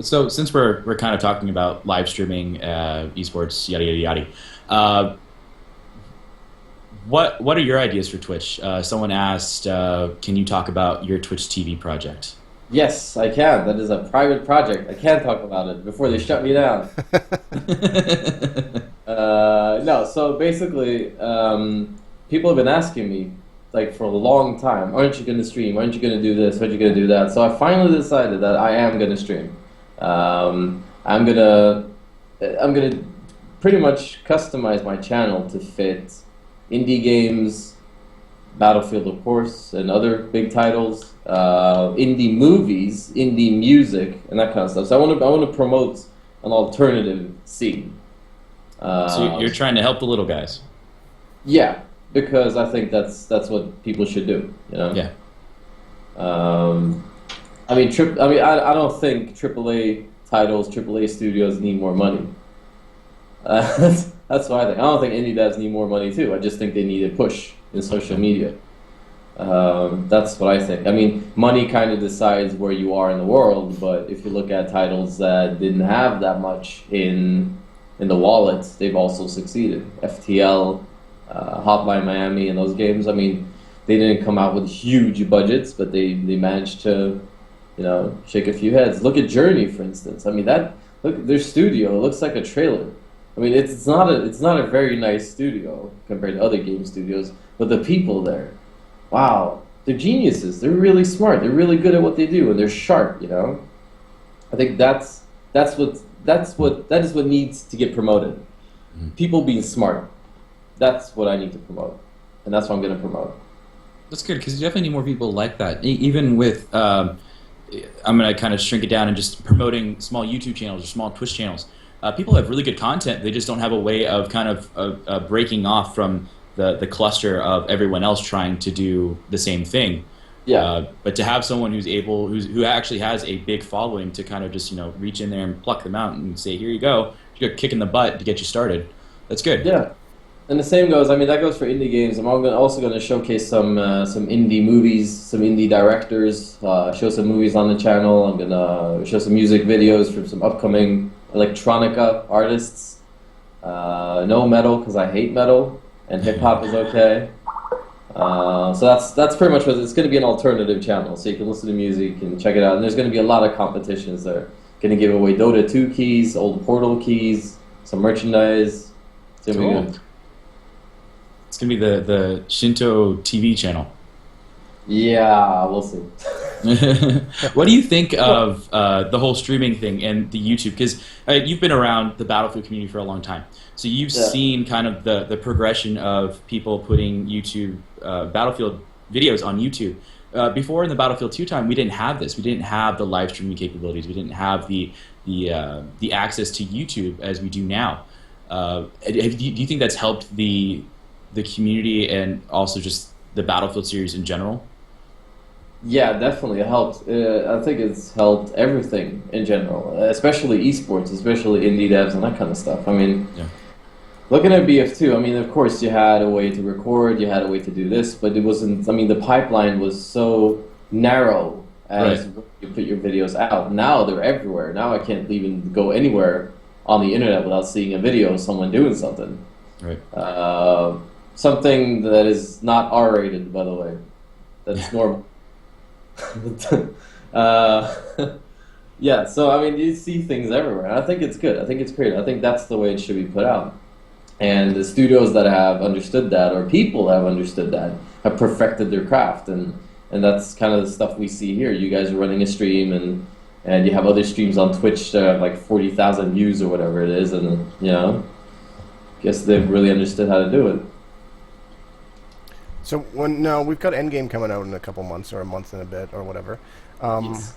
So since we're kind of talking about live streaming, esports, yada yada yada, what are your ideas for Twitch? Someone asked, can you talk about your Twitch TV project? Yes, I can. That is a private project. I can talk about it before they shut me down. No, so basically, people have been asking me, like, for a long time, aren't you going to stream? Aren't you going to do this? Aren't you going to do that? So I finally decided that I am going to stream. I'm gonna pretty much customize my channel to fit indie games, Battlefield, of course, and other big titles, indie movies, indie music, and that kind of stuff. So I want to promote an alternative scene. So you're trying to help the little guys. Yeah, because I think that's what people should do. You know. Yeah. I mean, I don't think AAA titles, AAA studios need more money. That's what I think. I don't think indie devs need more money too. I just think they need a push in social media. That's what I think. I mean, money kind of decides where you are in the world, but if you look at titles that didn't have that much in the wallet, they've also succeeded. FTL, Hotline Miami, and those games. I mean, they didn't come out with huge budgets, but they managed to, you know, shake a few heads. Look at Journey, for instance. I mean, look, their studio, it looks like a trailer. I mean, it's not a very nice studio compared to other game studios, but the people there, wow, they're geniuses. They're really smart. They're really good at what they do, and they're sharp. You know, I think that is what needs to get promoted. People being smart. That's what I need to promote, and that's what I'm going to promote. That's good, because you definitely need more people like that. Even with, I'm going to kind of shrink it down and just promoting small YouTube channels or small Twitch channels. People have really good content. They just don't have a way of kind of breaking off from the cluster of everyone else trying to do the same thing. Yeah. But to have someone who actually has a big following to kind of just, you know, reach in there and pluck them out and say, here you go, you got a kick in the butt to get you started. That's good. Yeah. And the same goes, I mean, that goes for indie games. I'm also going to showcase some indie movies, some indie directors, show some movies on the channel. I'm going to show some music videos from some upcoming electronica artists. No metal, because I hate metal, and hip-hop is okay. So that's pretty much what it's going to be, an alternative channel, so you can listen to music and check it out. And there's going to be a lot of competitions there. Going to give away Dota 2 keys, old Portal keys, some merchandise. It's going to be good. It's going to be the Shinto TV channel. Yeah, we'll see. What do you think of the whole streaming thing and the YouTube? Because you've been around the Battlefield community for a long time. So you've seen kind of the progression of people putting YouTube Battlefield videos on YouTube. Before, in the Battlefield 2 time, we didn't have this. We didn't have the live streaming capabilities. We didn't have the access to YouTube as we do now. Do you think that's helped the community and also just the Battlefield series in general? Yeah, definitely. It helped. I think it's helped everything in general, especially esports, especially indie devs and that kind of stuff. I mean, looking at BF2, I mean, of course, you had a way to record, you had a way to do this, but it wasn't, I mean, the pipeline was so narrow as you put your videos out. Now they're everywhere. Now I can't even go anywhere on the internet without seeing a video of someone doing something. Right. Something that is not R-rated, by the way. That's normal. Yeah, so I mean, you see things everywhere. I think it's good. I think it's great. I think that's the way it should be put out. And the studios that have understood that, or people that have understood that, have perfected their craft. And that's kind of the stuff we see here. You guys are running a stream, and you have other streams on Twitch that have like 40,000 views or whatever it is, and you know, guess they've really understood how to do it. So now we've got Endgame coming out in a couple months, or a month and a bit, or whatever. Yes.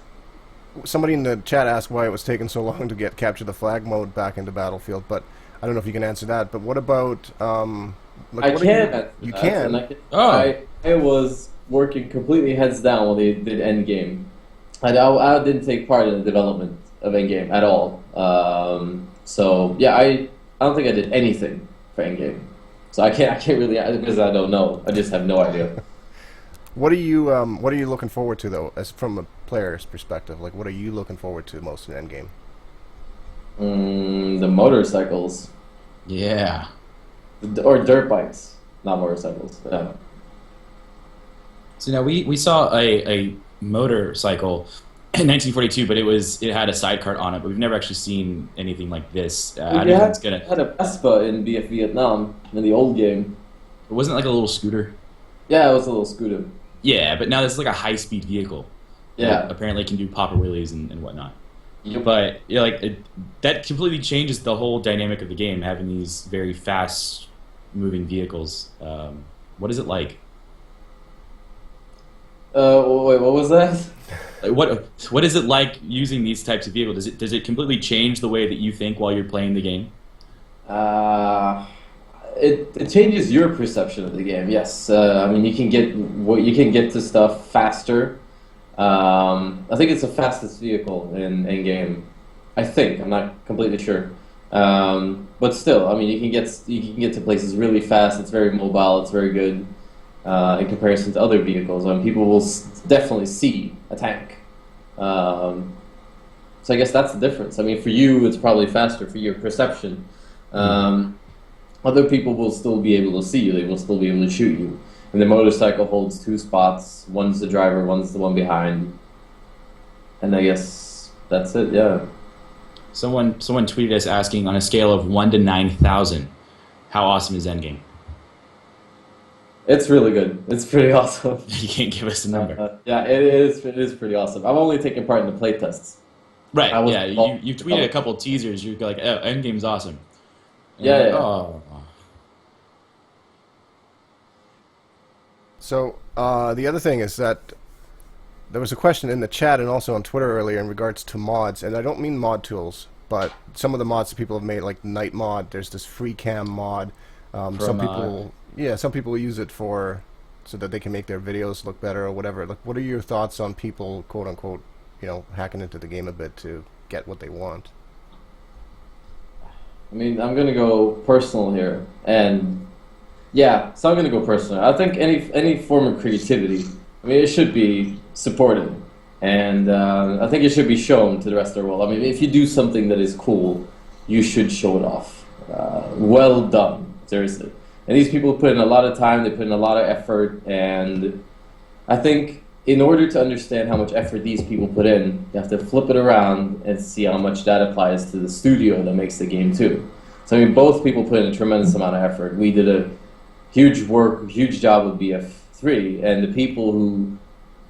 Somebody in the chat asked why it was taking so long to get capture the flag mode back into Battlefield, but I don't know if you can answer that. But what about? I can. You can. I was working completely heads down when they did Endgame. I didn't take part in the development of Endgame at all. So yeah, I don't think I did anything for Endgame. So I can't really, because I don't know. I just have no idea. What are you looking forward to though, as from a player's perspective? Like, what are you looking forward to most in Endgame? The motorcycles. Yeah. Or dirt bikes, not motorcycles. Yeah. So now we saw a motorcycle in 1942, but it had a sidecar on it. But we've never actually seen anything like this. I don't know if it's gonna. Had a Vespa in BF Vietnam in the old game. It wasn't like a little scooter. Yeah, it was a little scooter. Yeah, but now this is like a high-speed vehicle. Yeah. That apparently can do popper wheelies and whatnot. Yep. But that completely changes the whole dynamic of the game, having these very fast-moving vehicles. What is it like? Wait, what was that? What is it like using these types of vehicles? Does it completely change the way that you think while you're playing the game? It changes your perception of the game. Yes, I mean you can get to stuff faster. I think it's the fastest vehicle in game. I think I'm not completely sure, but still, I mean you can get to places really fast. It's very mobile. It's very good in comparison to other vehicles. I mean, people will definitely see a tank. So I guess that's the difference. I mean, for you, it's probably faster for your perception. Other people will still be able to see you. They will still be able to shoot you. And the motorcycle holds two spots. One's the driver, one's the one behind. And I guess that's it, yeah. Someone tweeted us asking, on a scale of 1 to 9,000, how awesome is Endgame? It's really good. It's pretty awesome. You can't give us a number. Yeah, it is pretty awesome. I've only taken part in the play tests. Right, yeah. You tweeted a couple teasers. You're like, oh, Endgame's awesome. And Yeah, like, yeah. Oh. So the other thing is that there was a question in the chat and also on Twitter earlier in regards to mods, and I don't mean mod tools, but some of the mods that people have made, like Night Mod. There's this free cam mod. Some people use it so that they can make their videos look better or whatever. Like, what are your thoughts on people, quote unquote, hacking into the game a bit to get what they want? I mean, I'm gonna go personal here, and yeah, so I'm gonna go personal. I think any form of creativity, I mean, it should be supported, and I think it should be shown to the rest of the world. I mean, if you do something that is cool, you should show it off. Well done, seriously. And these people put in a lot of time, they put in a lot of effort, and I think in order to understand how much effort these people put in, you have to flip it around and see how much that applies to the studio that makes the game too. So I mean, both people put in a tremendous amount of effort. We did a huge job with BF3, and the people who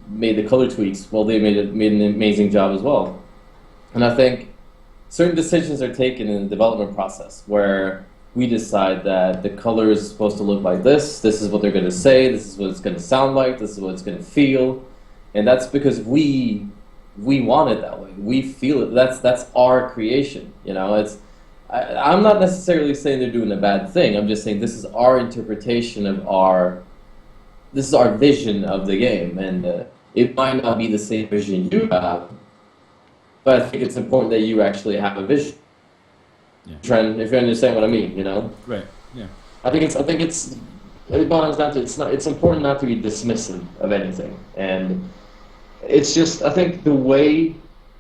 made the color tweaks, well, they made an amazing job as well. And I think certain decisions are taken in the development process where we decide that the color is supposed to look like this is what they're going to say, this is what it's going to sound like, this is what it's going to feel, and that's because we want it that way. We feel it. That's our creation. I'm not necessarily saying they're doing a bad thing. I'm just saying this is our interpretation of this is our vision of the game, and it might not be the same vision you have, but I think it's important that you actually have a vision. Yeah. Trend, if you understand what I mean, Right. Yeah. I think it boils down to it's important not to be dismissive of anything, and it's just I think the way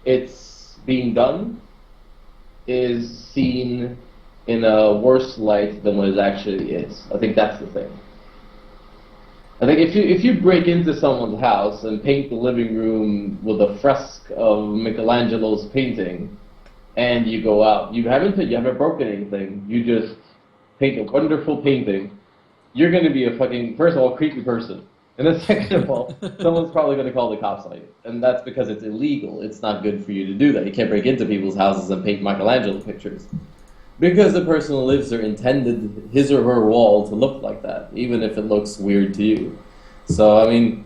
it's being done is seen in a worse light than what it actually is. I think that's the thing. I think if you break into someone's house and paint the living room with a fresque of Michelangelo's painting, and you go out, you haven't broken anything, you just paint a wonderful painting, you're going to be a fucking, first of all, creepy person. And then second of all, someone's probably going to call the cops on you. And that's because it's illegal. It's not good for you to do that. You can't break into people's houses and paint Michelangelo pictures. because the person who lives there intended his or her wall to look like that, even if it looks weird to you. So I mean,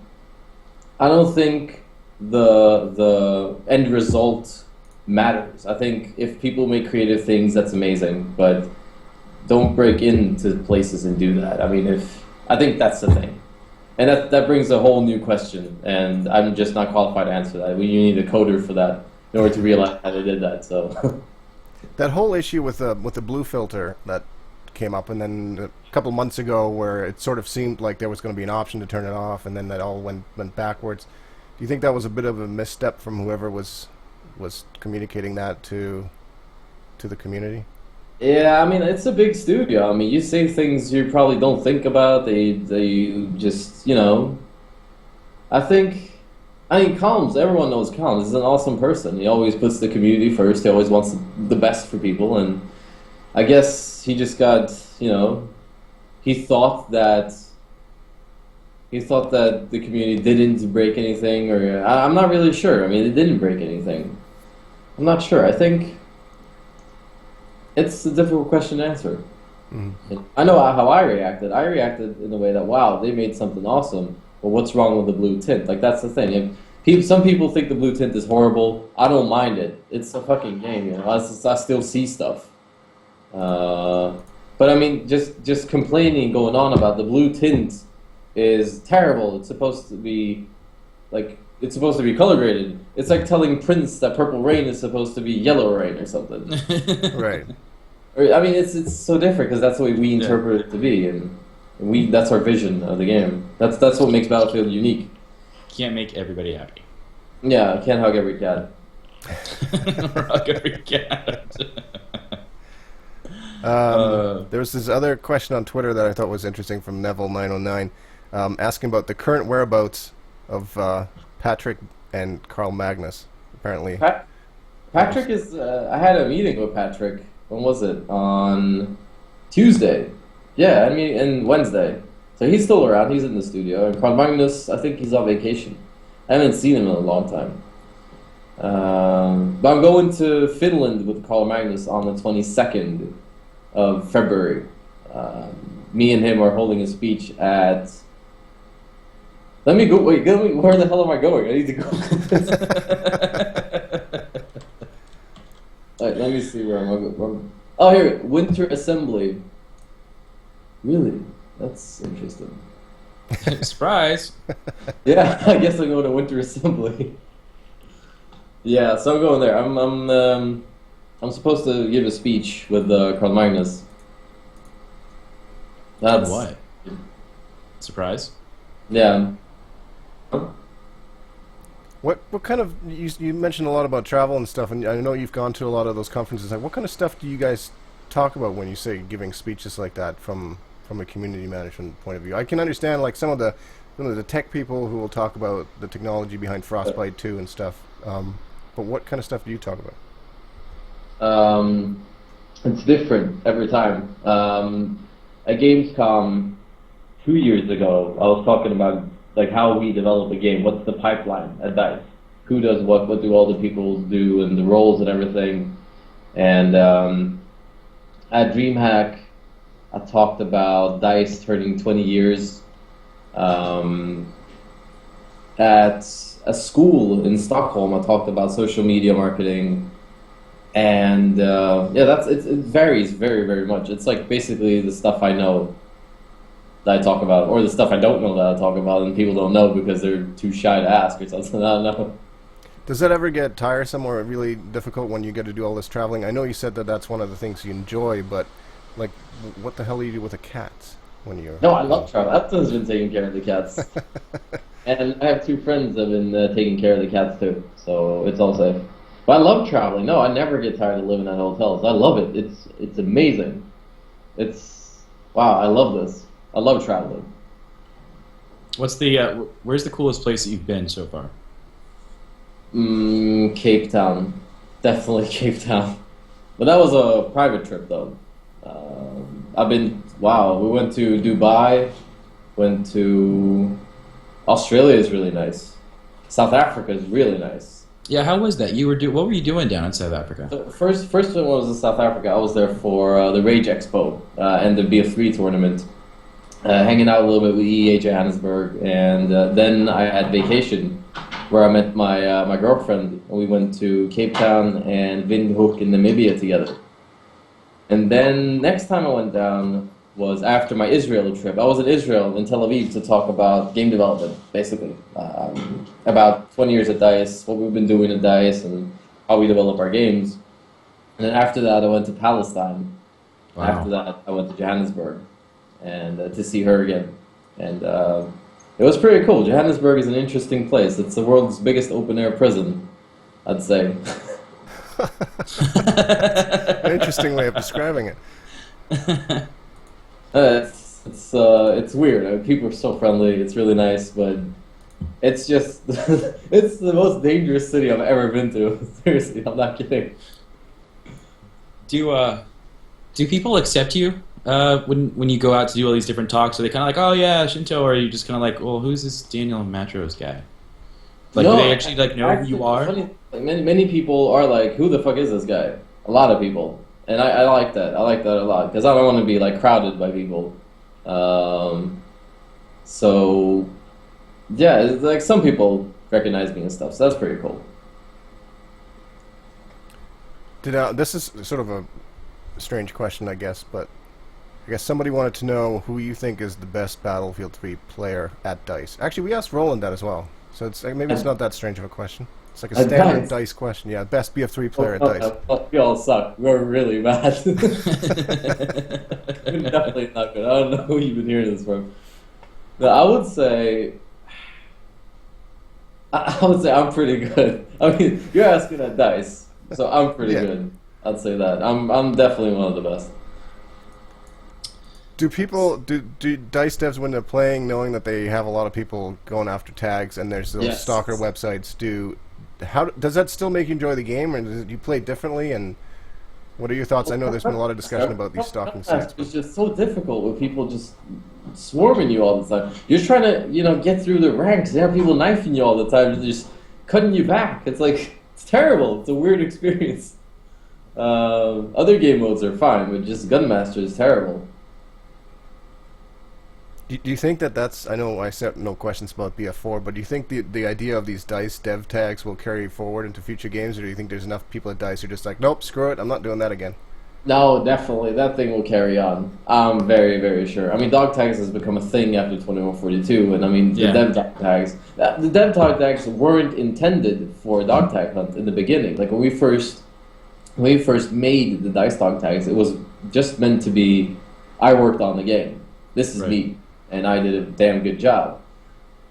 I don't think the end result matters. I think if people make creative things, that's amazing, but don't break into places and do that. I mean, I think that's the thing. And that brings a whole new question, and I'm just not qualified to answer that. You need a coder for that in order to realize how they did that. So that whole issue with the blue filter that came up, and then a couple months ago where it sort of seemed like there was going to be an option to turn it off, and then that all went backwards. Do you think that was a bit of a misstep from whoever was communicating that to the community? yeah, I mean, it's a big studio. I mean, you say things you probably don't think about. They just, I mean, Columns, everyone knows Columns. He's an awesome person. He always puts the community first. He always wants the best for people. And I guess he just got, he thought that the community didn't break anything, or I'm not really sure. I mean, it didn't break anything. I'm not sure. I think it's a difficult question to answer. Mm-hmm. I know how I reacted. I reacted in the way that, wow, they made something awesome. Well, what's wrong with the blue tint? Like, that's the thing. Some people think the blue tint is horrible. I don't mind it. It's a fucking game, I still see stuff. But I mean, just complaining, going on about the blue tint is terrible. It's supposed to be color graded. It's like telling Prince that Purple Rain is supposed to be Yellow Rain or something. Right. I mean, it's so different because that's the way we interpret it to be, and that's our vision of the game. That's what makes Battlefield unique. Can't make everybody happy. Yeah, can't hug every cat. Hug every cat. There was this other question on Twitter that I thought was interesting from Neville909, asking about the current whereabouts of Patrick and Carl Magnus. Apparently, Patrick is. I had a meeting with Patrick. When was it? On Tuesday. Yeah, and Wednesday. So he's still around. He's in the studio. And Carl Magnus, I think he's on vacation. I haven't seen him in a long time. But I'm going to Finland with Carl Magnus on the 22nd of February. Me and him are holding a speech at... Let me go... Wait, where the hell am I going? I need to go... Alright, let me see where I'm going. Oh, here, Winter Assembly. Really? That's interesting. Surprise! Yeah, I guess I'm going to Winter Assembly. Yeah, so I'm going there. I'm supposed to give a speech with Carl Magnus. That's what? Surprise? Yeah. What kind of you mentioned a lot about travel and stuff, and I know you've gone to a lot of those conferences. Like, what kind of stuff do you guys talk about when you say giving speeches like that from a community management point of view? I can understand like some of the tech people who will talk about the technology behind Frostbite 2 and stuff. But what kind of stuff do you talk about? It's different every time. At Gamescom 2 years ago, I was talking about like how we develop a game. What's the pipeline at DICE? Who does what? What do all the people do, and the roles and everything? And at DreamHack, I talked about DICE turning 20 years. At a school in Stockholm, I talked about social media marketing. And it varies very, very much. It's like basically the stuff I know that I talk about, or the stuff I don't know that I talk about, and people don't know because they're too shy to ask or something. I don't know. Does that ever get tiresome or really difficult when you get to do all this traveling? I know you said that that's one of the things you enjoy, but like, what the hell do you do with the cats when you're? No, I love travel. Upton's been taking care of the cats, and I have 2 friends that have been taking care of the cats too, so it's all safe. But I love traveling. No, I never get tired of living at hotels. I love it. It's amazing. Wow. I love this. I love traveling. What's where's the coolest place that you've been so far? Cape Town. Definitely Cape Town. But that was a private trip though. We went to Dubai, went to Australia is really nice. South Africa is really nice. Yeah, how was that? What were you doing down in South Africa? So first one was in South Africa. I was there for the Rage Expo and the BF3 tournament, hanging out a little bit with EA Johannesburg, and then I had vacation where I met my girlfriend, and we went to Cape Town and Windhoek in Namibia together. And then next time I went down was after my Israel trip. I was in Israel, in Tel Aviv, to talk about game development, basically. About 20 years at DICE, what we've been doing at DICE, and how we develop our games. And then after that, I went to Palestine. Wow. After that, I went to Johannesburg and to see her again. And it was pretty cool. Johannesburg is an interesting place. It's the world's biggest open-air prison, I'd say. An interesting way of describing it. It's weird. I mean, people are so friendly. It's really nice, but it's just it's the most dangerous city I've ever been to. Seriously, I'm not kidding. Do people accept you when you go out to do all these different talks? Are they kind of like, oh yeah, Shinto, or are you just kind of like, well, who's this Daniel Matros guy? Like, No, do they actually like know who you are? Funny, like many people are like, who the fuck is this guy? A lot of people, and I like that. I like that a lot because I don't want to be like crowded by people. So yeah, it's like some people recognize me and stuff, so that's pretty cool. This is sort of a strange question, I guess, but I guess somebody wanted to know who you think is the best Battlefield 3 player at DICE. Actually, we asked Roland that as well, so maybe it's not that strange of a question. It's like a At standard DICE? DICE question. Yeah, best BF3 player at DICE. We all suck. We're really bad. We're definitely not good. I don't know who you've been hearing this from. No, I would say I'm pretty good. I mean, you're asking at DICE, so I'm pretty good. I'd say that. I'm definitely one of the best. Do DICE devs, when they're playing, knowing that they have a lot of people going after tags and there's those stalker websites, does that still make you enjoy the game, or do you play differently? And what are your thoughts? I know there's been a lot of discussion about these stalking sites. It's just so difficult with people just swarming you all the time. You're trying to, get through the ranks. You have people knifing you all the time, and just cutting you back. It's like, it's terrible. It's a weird experience. Other game modes are fine, but just Gunmaster is terrible. Do you think that's... I know I said no questions about BF4, but do you think the idea of these DICE dev tags will carry forward into future games, or do you think there's enough people at DICE who are just like, nope, screw it, I'm not doing that again? No, definitely. That thing will carry on. I'm very, very sure. I mean, dog tags has become a thing after 2142, and I mean, the dev dog tags... The dev dog tags weren't intended for dog tag hunt in the beginning. Like, when we first made the DICE dog tags, it was just meant to be, I worked on the game. This is me. And I did a damn good job.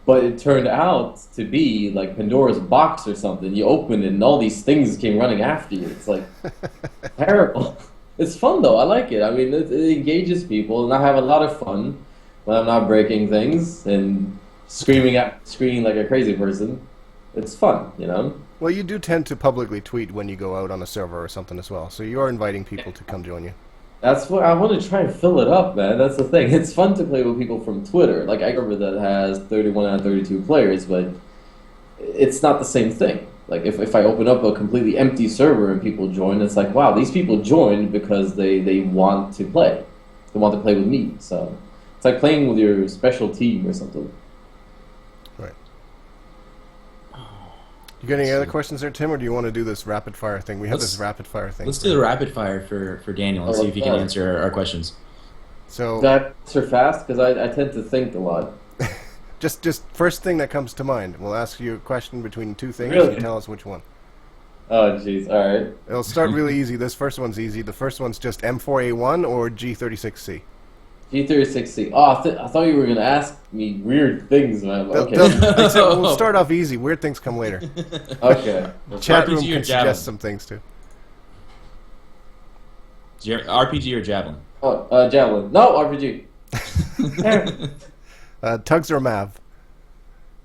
But it turned out to be like Pandora's box or something. You open it and all these things came running after you. It's like terrible. It's fun though. I like it. I mean, it engages people, and I have a lot of fun when I'm not breaking things and screaming like a crazy person. It's fun, Well, you do tend to publicly tweet when you go out on a server or something as well, so you are inviting people to come join you. That's what I want to try and fill it up, man. That's the thing. It's fun to play with people from Twitter. Like, I remember that has 31 out of 32 players, but it's not the same thing. Like, if I open up a completely empty server and people join, it's like, wow, these people joined because they want to play. They want to play with me. So it's like playing with your special team or something. Right. You got any other questions there, Tim, or do you want to do this rapid fire thing? We have this rapid fire thing. Let's do the rapid fire for Daniel and see if he can answer our questions. So did I answer fast? Because I tend to think a lot. just first thing that comes to mind. We'll ask you a question between two things. Really? And tell us which one. Oh, jeez. All right. It'll start really easy. This first one's easy. The first one's just M4A1 or G36C. G36C. Oh, I thought you were going to ask me weird things, man. Okay. We'll start off easy. Weird things come later. Okay. Chat room RPG or can javelin? suggest some things too. RPG or javelin? Oh, Javelin. No, RPG. Tugs or Mav?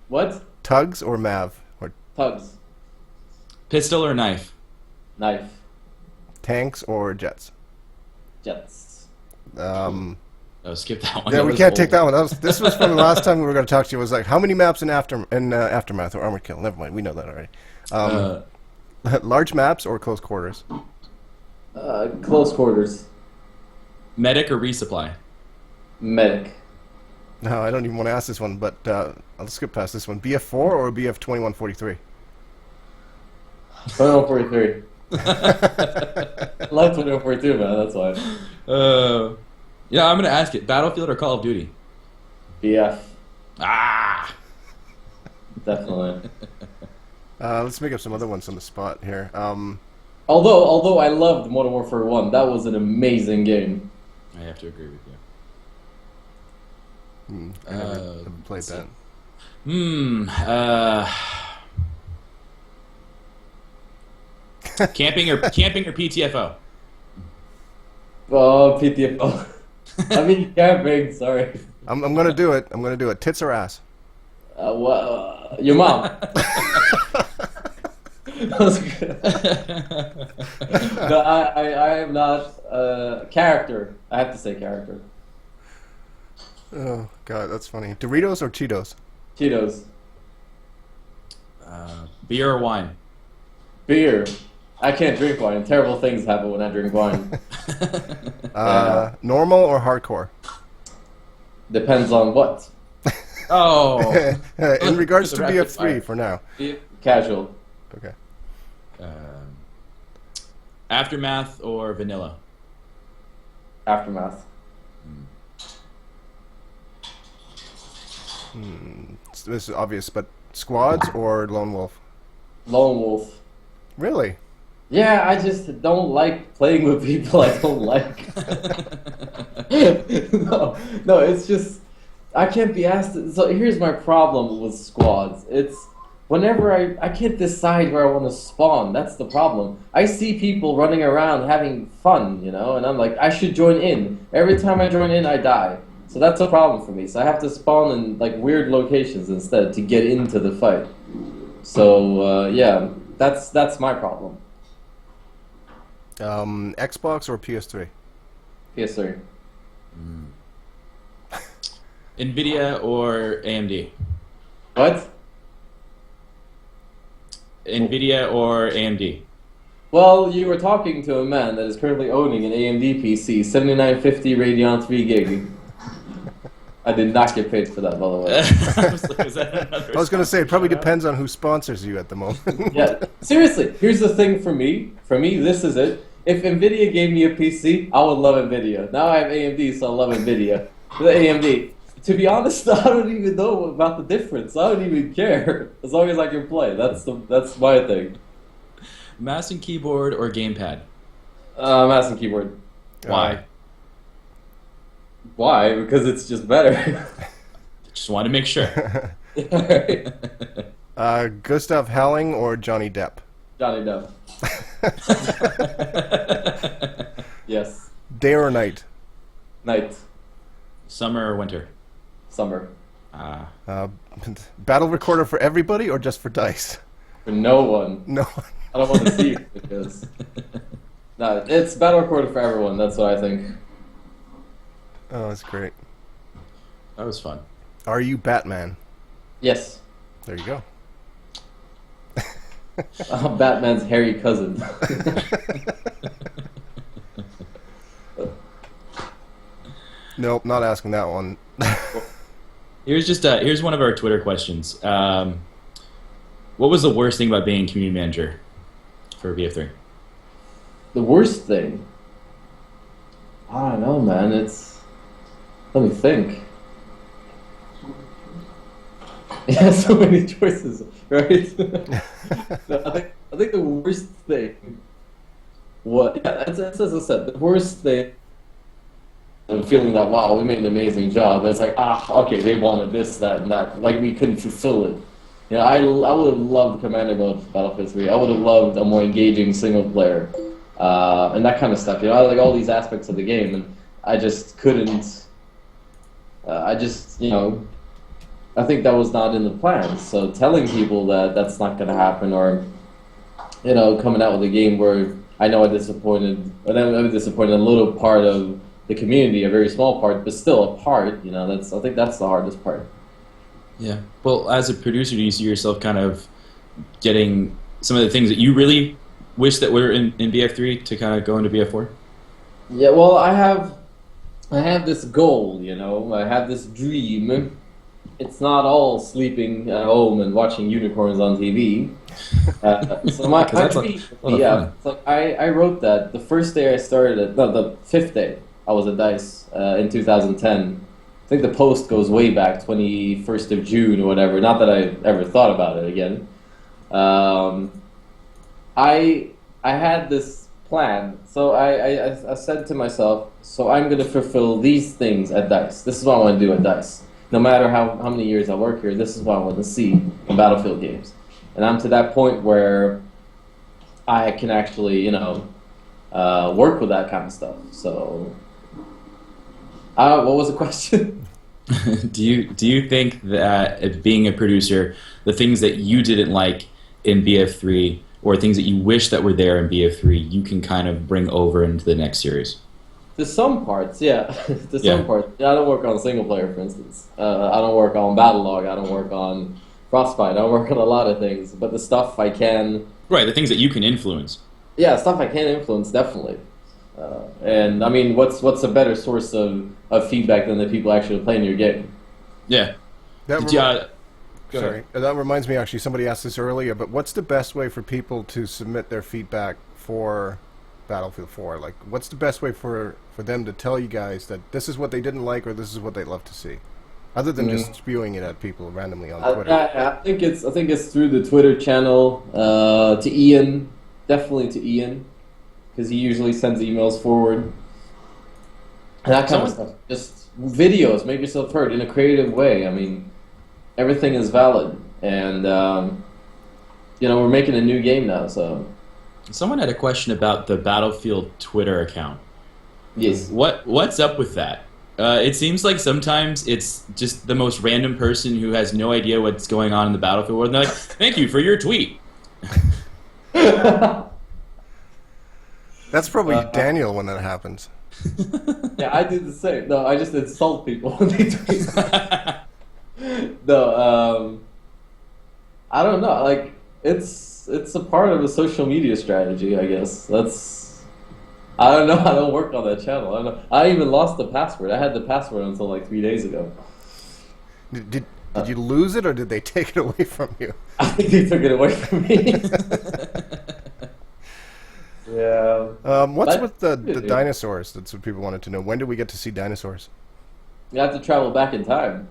What? Tugs or Mav? Or Tugs. Pistol or knife? Knife. tanks or jets? Jets. Oh, skip that one. Yeah, That we was can't old. take that one. This was from the last time we were going to talk to you. It was like, how many maps in Aftermath or Armored Kill? Never mind, we know that already. Large maps or close quarters? Close quarters. Medic or resupply? Medic. No, I don't even want to ask this one, but I'll skip past this one. BF4 or BF 2143? 2143. I love 2142, man. That's why. Yeah, I'm gonna ask it. Battlefield or Call of Duty? BF. Ah. Definitely. Let's make up some other ones on the spot here. Although I loved Modern Warfare 1, that was an amazing game. I have to agree with you. I haven't played that. Camping or PTFO? Oh, PTFO. I mean, camping. Sorry. I'm gonna do it. I'm gonna do it. Tits or ass? Your mom. That was good. No, I am not character. I have to say character. Oh God, that's funny. Doritos or Cheetos? Cheetos. Beer or wine? Beer. I can't drink wine. Terrible things happen when I drink wine. Normal or hardcore? Depends on what. Oh. In regards to The rapid BF3 fire. for now. Casual. Okay. Aftermath or vanilla? Aftermath. This is obvious, but squads or lone wolf? Lone wolf. Really? Yeah, I just don't like playing with people I don't like. No, it's just I can't be asked. So here's my problem with squads. It's whenever I can't decide where I want to spawn. That's the problem. I see people running around having fun, and I'm like, I should join in. Every time I join in, I die. So that's a problem for me. So I have to spawn in like weird locations instead to get into the fight. So yeah, that's my problem. Xbox or PS3? PS3. Nvidia or AMD? What? Nvidia or AMD? Well, you were talking to a man that is currently owning an AMD PC, 7950 Radeon 3 gig. I did not get paid for that, by the way. I was going to say, it probably depends on who sponsors you at the moment. Yeah, seriously, here's the thing for me. For me, this is it. If NVIDIA gave me a PC, I would love NVIDIA. Now I have AMD, so I love NVIDIA. The AMD. To be honest, I don't even know about the difference. I don't even care. As long as I can play. That's my thing. Mouse and keyboard or gamepad? Mouse and keyboard. Why? Why? Because it's just better. Just wanted to make sure. Gustav Halling or Johnny Depp? Johnny Depp. Yes. Day or night? Night. Summer or winter? Summer. Battle recorder for everybody or just for dice? For no one. No. I don't want to see it because... No, it's battle recorder for everyone. That's what I think. Oh, that's great. That was fun. Are you Batman? Yes. There you go. Batman's hairy cousin. Nope, not asking that one. Here's one of our Twitter questions. What was the worst thing about being community manager for BF3? The worst thing? I don't know, man. Let me think. Yeah, so many choices, right? No, I think the worst thing. As I said, the worst thing. I'm feeling that wow, we made an amazing job. And it's like okay, they wanted this, that, and that. Like we couldn't fulfill it. I would have loved Commander mode for Battlefield 3. I would have loved a more engaging single player, and that kind of stuff. I like all these aspects of the game, and I just couldn't. I think that was not in the plans. So telling people that that's not going to happen, or coming out with a game where I know I'm disappointed a little part of the community, a very small part, but still a part. I think that's the hardest part. Yeah. Well, as a producer, do you see yourself kind of getting some of the things that you really wish that were in BF3 to kind of go into BF4? Yeah, well, I have this goal, you know. I have this dream. It's not all sleeping at home and watching unicorns on TV. So my dream, yeah, it's like I wrote that the first day I started it, no, the fifth day I was at DICE in 2010. I think the post goes way back, 21st of June or whatever. Not that I ever thought about it again. I had this plan. So I said to myself, so I'm going to fulfill these things at DICE. This is what I want to do at DICE. No matter how many years I work here, this is what I want to see in Battlefield games. And I'm to that point where I can actually, you know, work with that kind of stuff. So, what was the question? Do you think that being a producer, the things that you didn't like in BF3 or things that you wish that were there in BF3, you can kind of bring over into the next series? To some parts, yeah. Some parts. Yeah, I don't work on single player, for instance. I don't work on Battle Log. I don't work on Frostbite. I don't work on a lot of things. But the stuff I can... Right, the things that you can influence. Yeah, stuff I can influence, definitely. And, I mean, what's a better source of feedback than the people actually playing your game? Yeah. Sorry, that reminds me, actually, somebody asked this earlier, but what's the best way for people to submit their feedback for Battlefield 4? Like, what's the best way for them to tell you guys that this is what they didn't like or this is what they'd love to see? Other than just spewing it at people randomly on Twitter. I think it's through the Twitter channel, to Ian, definitely to Ian, because he usually sends emails forward. And that kind of stuff. Just videos, make yourself heard in a creative way. I mean, everything is valid. And, you know, we're making a new game now, so... Someone had a question about the Battlefield Twitter account. Yes. What's up with that? It seems like sometimes it's just the most random person who has no idea what's going on in the Battlefield world. And they're like, thank you for your tweet. That's probably Daniel when that happens. Yeah, I do the same. No, I just insult people when they tweet. No, I don't know. Like, it's a part of a social media strategy, I guess. I don't know. I don't work on that channel. I don't know. I even lost the password. I had the password until like 3 days ago. Did you lose it or did they take it away from you? I think they took it away from me. Yeah. What's with the dinosaurs? That's what people wanted to know. When do we get to see dinosaurs? You have to travel back in time.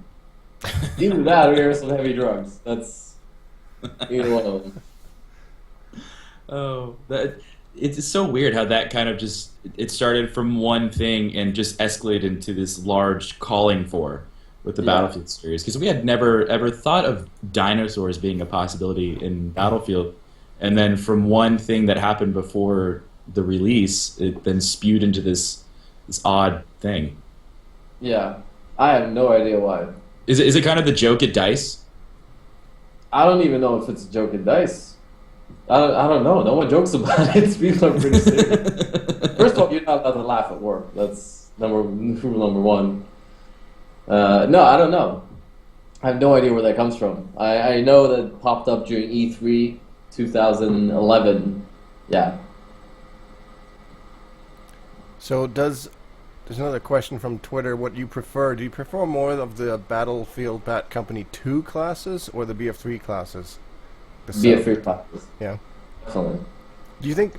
Either that or you're some heavy drugs. That's either one of them. Oh, it's so weird how that kind of just, it started from one thing and just escalated into this large calling for with the Battlefield series. Because we had never ever thought of dinosaurs being a possibility in Battlefield. And then from one thing that happened before the release, it then spewed into this odd thing. Yeah, I have no idea why. Is it kind of the joke at DICE? I don't even know if it's a joke at DICE. I don't know. No one jokes about it. People are pretty serious. First of all, you're not allowed to laugh at work. That's rule number one. No, I don't know. I have no idea where that comes from. I know that it popped up during E3 2011. Yeah. So there's another question from Twitter. What do you prefer? Do you prefer more of the Battlefield Bat Company 2 classes or the BF3 classes? BF3 classes. Yeah. Definitely. Do you think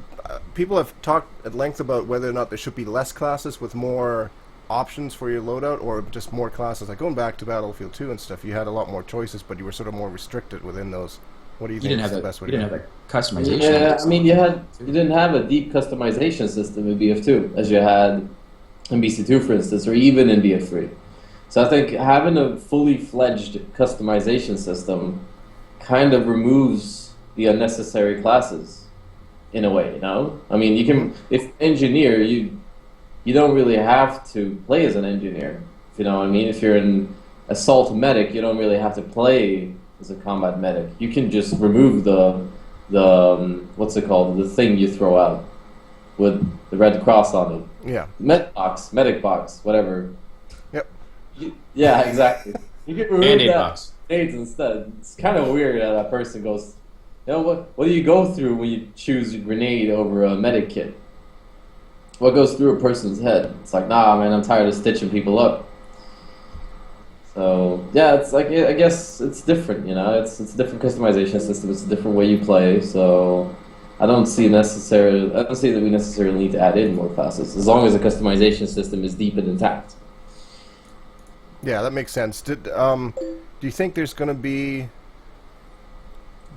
people have talked at length about whether or not there should be less classes with more options for your loadout, or just more classes? Like going back to Battlefield 2 and stuff, you had a lot more choices, but you were sort of more restricted within those. What do you think is the best way to do it? You didn't have that customization. Yeah, I mean, you didn't have a deep customization system in BF2 as you had in BC2, for instance, or even in BF3. So I think having a fully fledged customization system kind of removes the unnecessary classes in a way, you know? I mean, you can, if engineer, you don't really have to play as an engineer, if you know what I mean? If you're an assault medic, you don't really have to play as a combat medic. You can just remove the what's it called, the thing you throw out with the red cross on it. Yeah. Medic box, whatever. Yep. Yeah, exactly. You can remove Band-Aid that box. AIDS instead. It's kind of weird that person goes, You know what do you go through when you choose a grenade over a medic kit? What goes through a person's head? It's like, nah, man, I'm tired of stitching people up. So yeah, it's like I guess it's different, you know. It's a different customization system. It's a different way you play. So I don't see that we necessarily need to add in more classes as long as the customization system is deep and intact. Yeah, that makes sense. Do you think there's going to be?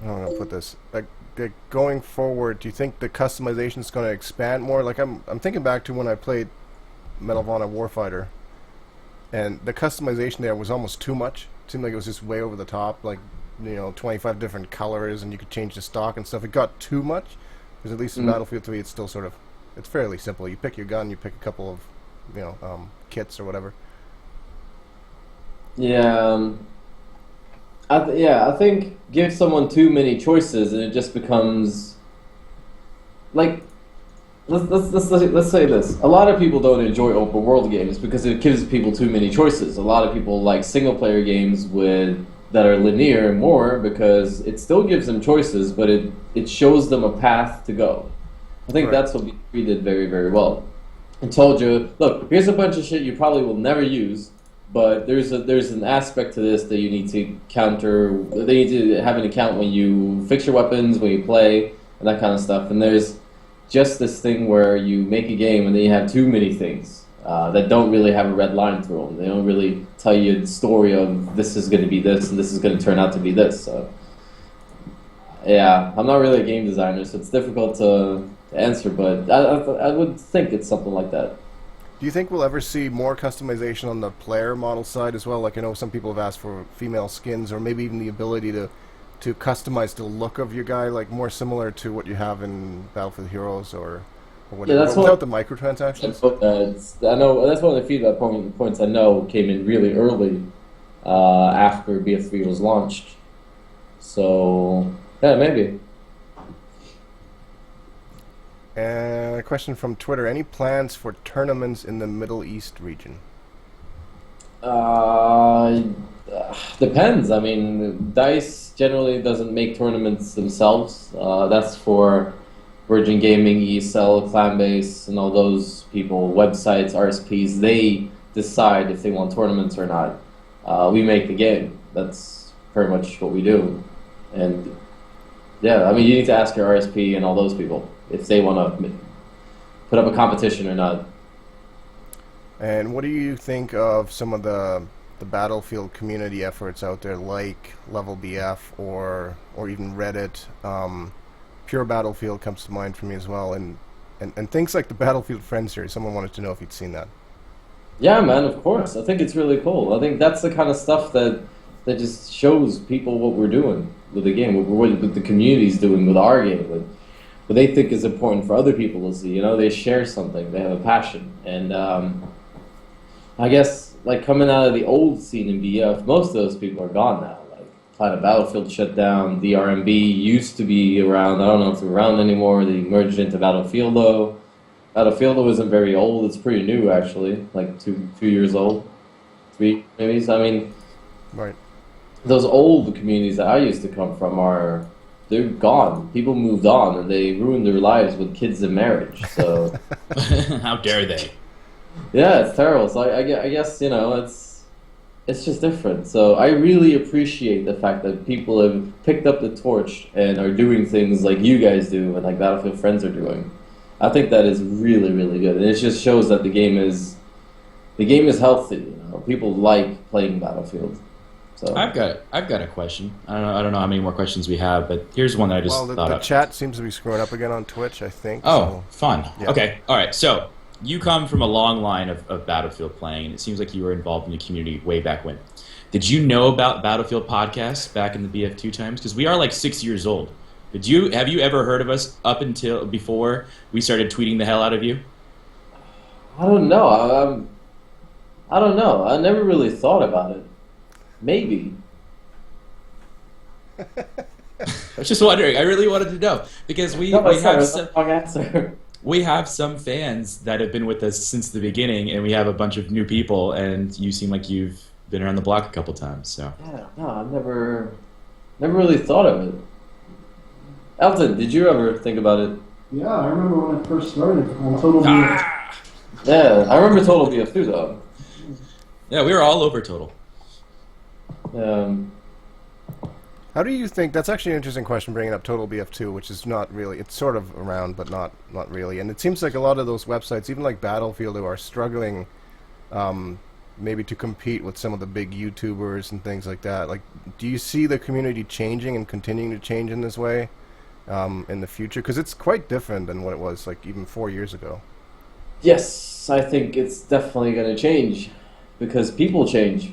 I don't know how to put this. Like going forward, do you think the customization is going to expand more? Like I'm thinking back to when I played Medal of Honor Warfighter, and the customization there was almost too much. It seemed like it was just way over the top. Like 25 different colors, and you could change the stock and stuff. It got too much. Because at least in Battlefield 3, it's still it's fairly simple. You pick your gun, you pick a couple of kits or whatever. Yeah, I think give someone too many choices and it just becomes like let's say this. A lot of people don't enjoy open world games because it gives people too many choices. A lot of people like single player games that are linear more because it still gives them choices, but it shows them a path to go. I think that's what we did very, very well. And told you, look, here's a bunch of shit you probably will never use, but there's an aspect to this that you need to counter. They need to have an account when you fix your weapons, when you play, and that kind of stuff. And there's just this thing where you make a game and then you have too many things that don't really have a red line through them. They don't really tell you the story of this is going to be this and this is going to turn out to be this. So, yeah, I'm not really a game designer, so it's difficult to answer, but I would think it's something like that. Do you think we'll ever see more customization on the player model side as well? Like I know some people have asked for female skins or maybe even the ability to customize the look of your guy, like more similar to what you have in Battlefield Heroes or whatever, yeah, that's without the microtransactions. I know that's one of the feedback points I know came in really early after BF3 was launched. So yeah, maybe. And a question from Twitter: any plans for tournaments in the Middle East region? Depends. I mean, DICE generally doesn't make tournaments themselves. That's for Virgin Gaming, ESL, Clanbase, and all those people, websites, RSPs. They decide if they want tournaments or not. We make the game. That's pretty much what we do. And yeah, I mean, you need to ask your RSP and all those people if they want to put up a competition or not. And what do you think of some of the Battlefield community efforts out there, like Level BF or even Reddit? Pure Battlefield comes to mind for me as well, and things like the Battlefield Friends series. Someone wanted to know if you'd seen that. Yeah, man, of course. I think it's really cool. I think that's the kind of stuff that just shows people what we're doing with the game, what the community's doing with our game, what they think is important for other people to see. You know, they share something, they have a passion, and I guess like coming out of the old scene in BF, most of those people are gone now. Like Planet Battlefield shut down, the RMB used to be around. I don't know if they're around anymore. They merged into Battlefield though. Battlefield isn't very old. It's pretty new actually, like two years old, 3 maybe. So, I mean, right. Those old communities that I used to come from they're gone. People moved on and they ruined their lives with kids and marriage. So how dare they? Yeah, it's terrible. So I guess it's just different. So I really appreciate the fact that people have picked up the torch and are doing things like you guys do and like Battlefield Friends are doing. I think that is really, really good, and it just shows that the game is healthy. You know, people like playing Battlefield. So I've got a question. I don't know how many more questions we have, but here's one that I just thought of. The chat seems to be screwing up again on Twitch, I think. Oh, so. Fun. Yeah. Okay, all right. So you come from a long line of Battlefield playing, and it seems like you were involved in the community way back when. Did you know about Battlefield podcasts back in the BF2 times? Because we are like 6 years old. Have you ever heard of us up until before we started tweeting the hell out of you? I don't know. I don't know. I never really thought about it. Maybe. I was just wondering. I really wanted to know because we have some fans that have been with us since the beginning, and we have a bunch of new people. And you seem like you've been around the block a couple times. So yeah, no, I've never really thought of it. Elton, did you ever think about it? Yeah, I remember when I first started on Total BF. Yeah, I remember Total BF2 though. Yeah, we were all over Total. How do you think, that's actually an interesting question, bringing up Total BF2, which is not really, it's sort of around, but not really. And it seems like a lot of those websites, even like Battlefield, who are struggling maybe to compete with some of the big YouTubers and things like that. Like, do you see the community changing and continuing to change in this way in the future? Because it's quite different than what it was like even 4 years ago. Yes, I think it's definitely going to change because people change.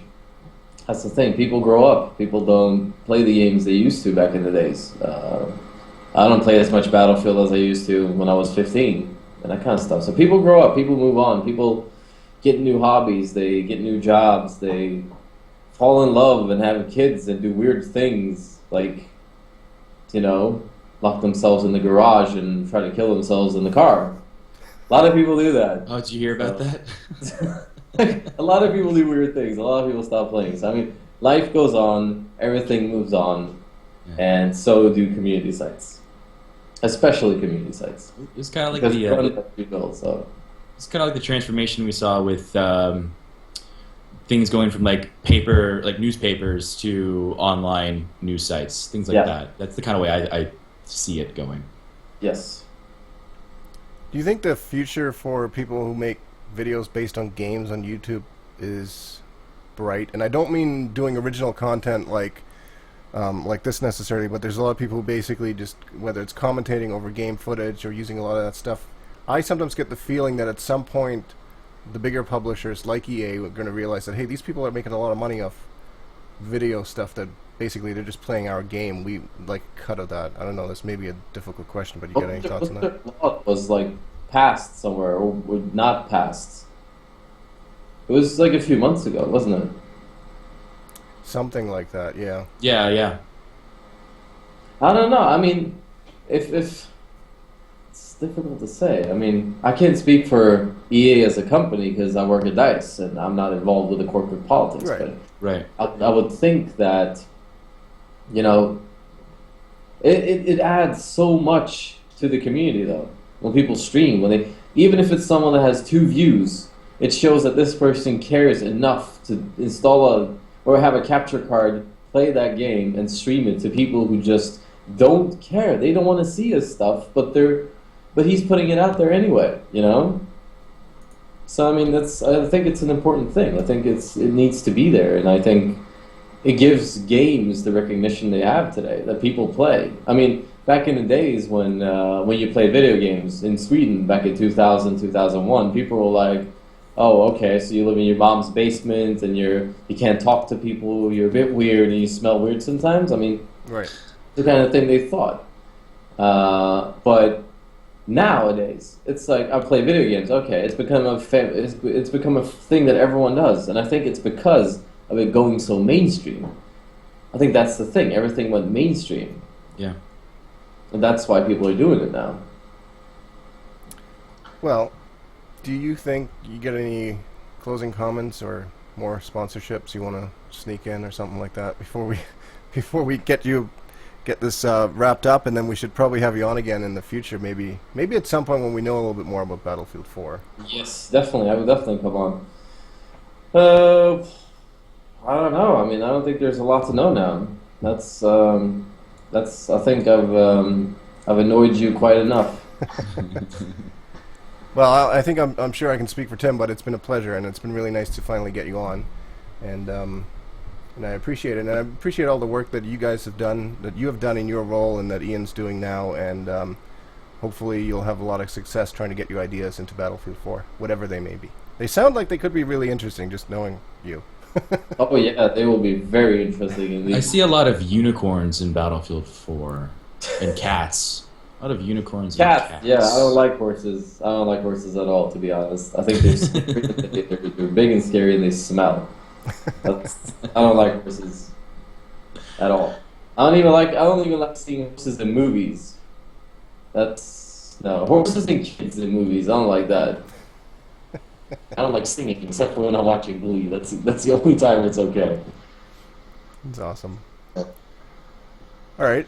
That's the thing. People grow up. People don't play the games they used to back in the days. I don't play as much Battlefield as I used to when I was 15 and that kind of stuff. So people grow up. People move on. People get new hobbies. They get new jobs. They fall in love and have kids and do weird things like, you know, lock themselves in the garage and try to kill themselves in the car. A lot of people do that. Oh, did you hear about that? A lot of people do weird things. A lot of people stop playing. So, I mean, life goes on. Everything moves on. Yeah. And so do community sites. Especially community sites. It's kind of like Because the... front end rebuild, so. It's kind of like the transformation we saw with things going from like paper, like newspapers, to online news sites, things like that. That's the kind of way I see it going. Yes. Do you think the future for people who make videos based on games on YouTube is bright? And I don't mean doing original content like this necessarily, but there's a lot of people who basically just, whether it's commentating over game footage or using a lot of that stuff. I sometimes get the feeling that at some point the bigger publishers like EA are going to realize that, hey, these people are making a lot of money off video stuff that basically they're just playing our game. We like cut of that. I don't know, this may be a difficult question, but you got any thoughts on that? Law was like passed somewhere or not passed. It was like a few months ago, wasn't it? Something like that, yeah. Yeah. I don't know. I mean, if it's difficult to say. I mean, I can't speak for EA as a company because I work at DICE and I'm not involved with the corporate politics. Right. Right. But I would think that, you know, it adds so much to the community though. When people stream, even if it's someone that has 2 views, it shows that this person cares enough to install or have a capture card, play that game, and stream it to people who just don't care. They don't want to see his stuff, but he's putting it out there anyway, you know? So I mean, I think it's an important thing. I think it needs to be there, and I think it gives games the recognition they have today that people play. I mean, back in the days when you played video games in Sweden back in 2000, 2001, people were like, oh, okay, so you live in your mom's basement and you can't talk to people, you're a bit weird and you smell weird sometimes. I mean, Right. the kind of thing they thought. But nowadays, it's like, I play video games. Okay, it's become it's become a thing that everyone does, and I think it's because of it going so mainstream. I think that's the thing. Everything went mainstream, Yeah. and that's why people are doing it now. Well, do you think you get any closing comments or more sponsorships you want to sneak in or something like that before we get this wrapped up, and then we should probably have you on again in the future, maybe at some point when we know a little bit more about Battlefield 4. Yes, definitely. I would definitely come on. I don't know. I mean, I don't think there's a lot to know now. That's. I think I've annoyed you quite enough. Well, I think I'm sure I can speak for Tim, but it's been a pleasure, and it's been really nice to finally get you on, and I appreciate it, and I appreciate all the work that you guys have done, that you have done in your role, and that Ian's doing now, and hopefully you'll have a lot of success trying to get your ideas into Battlefield 4, whatever they may be. They sound like they could be really interesting, just knowing you. Oh yeah, they will be very interesting. I see a lot of unicorns in Battlefield 4 and cats. A lot of unicorns and cats. Yeah, I don't like horses. I don't like horses at all, to be honest. I think they're big and scary and they smell. I don't like horses at all. I don't even like seeing horses in movies. No, horses and kids in movies. I don't like that. I don't like singing except for when I'm watching Glee. That's the only time it's okay. It's awesome. All right.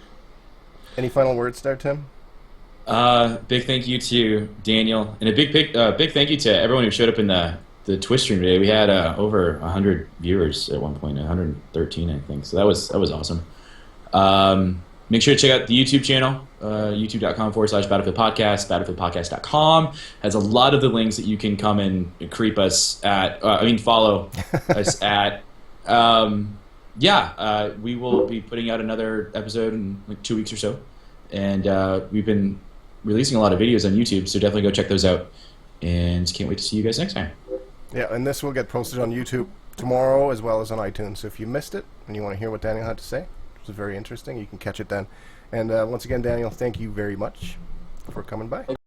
Any final words there, Tim? Big thank you to Daniel, and a big thank you to everyone who showed up in the Twitch stream today. We had over 100 viewers at one point, 113, I think. So that was awesome. Make sure to check out the YouTube channel, youtube.com/Battlefield Podcast. Battlefieldpodcast.com has a lot of the links that you can come and creep us at. Follow us at. We will be putting out another episode in like 2 weeks or so, and we've been releasing a lot of videos on YouTube, so definitely go check those out. And can't wait to see you guys next time. Yeah, and this will get posted on YouTube tomorrow as well as on iTunes. So if you missed it and you want to hear what Daniel had to say, which was very interesting, you can catch it then. And once again, Daniel, thank you very much for coming by.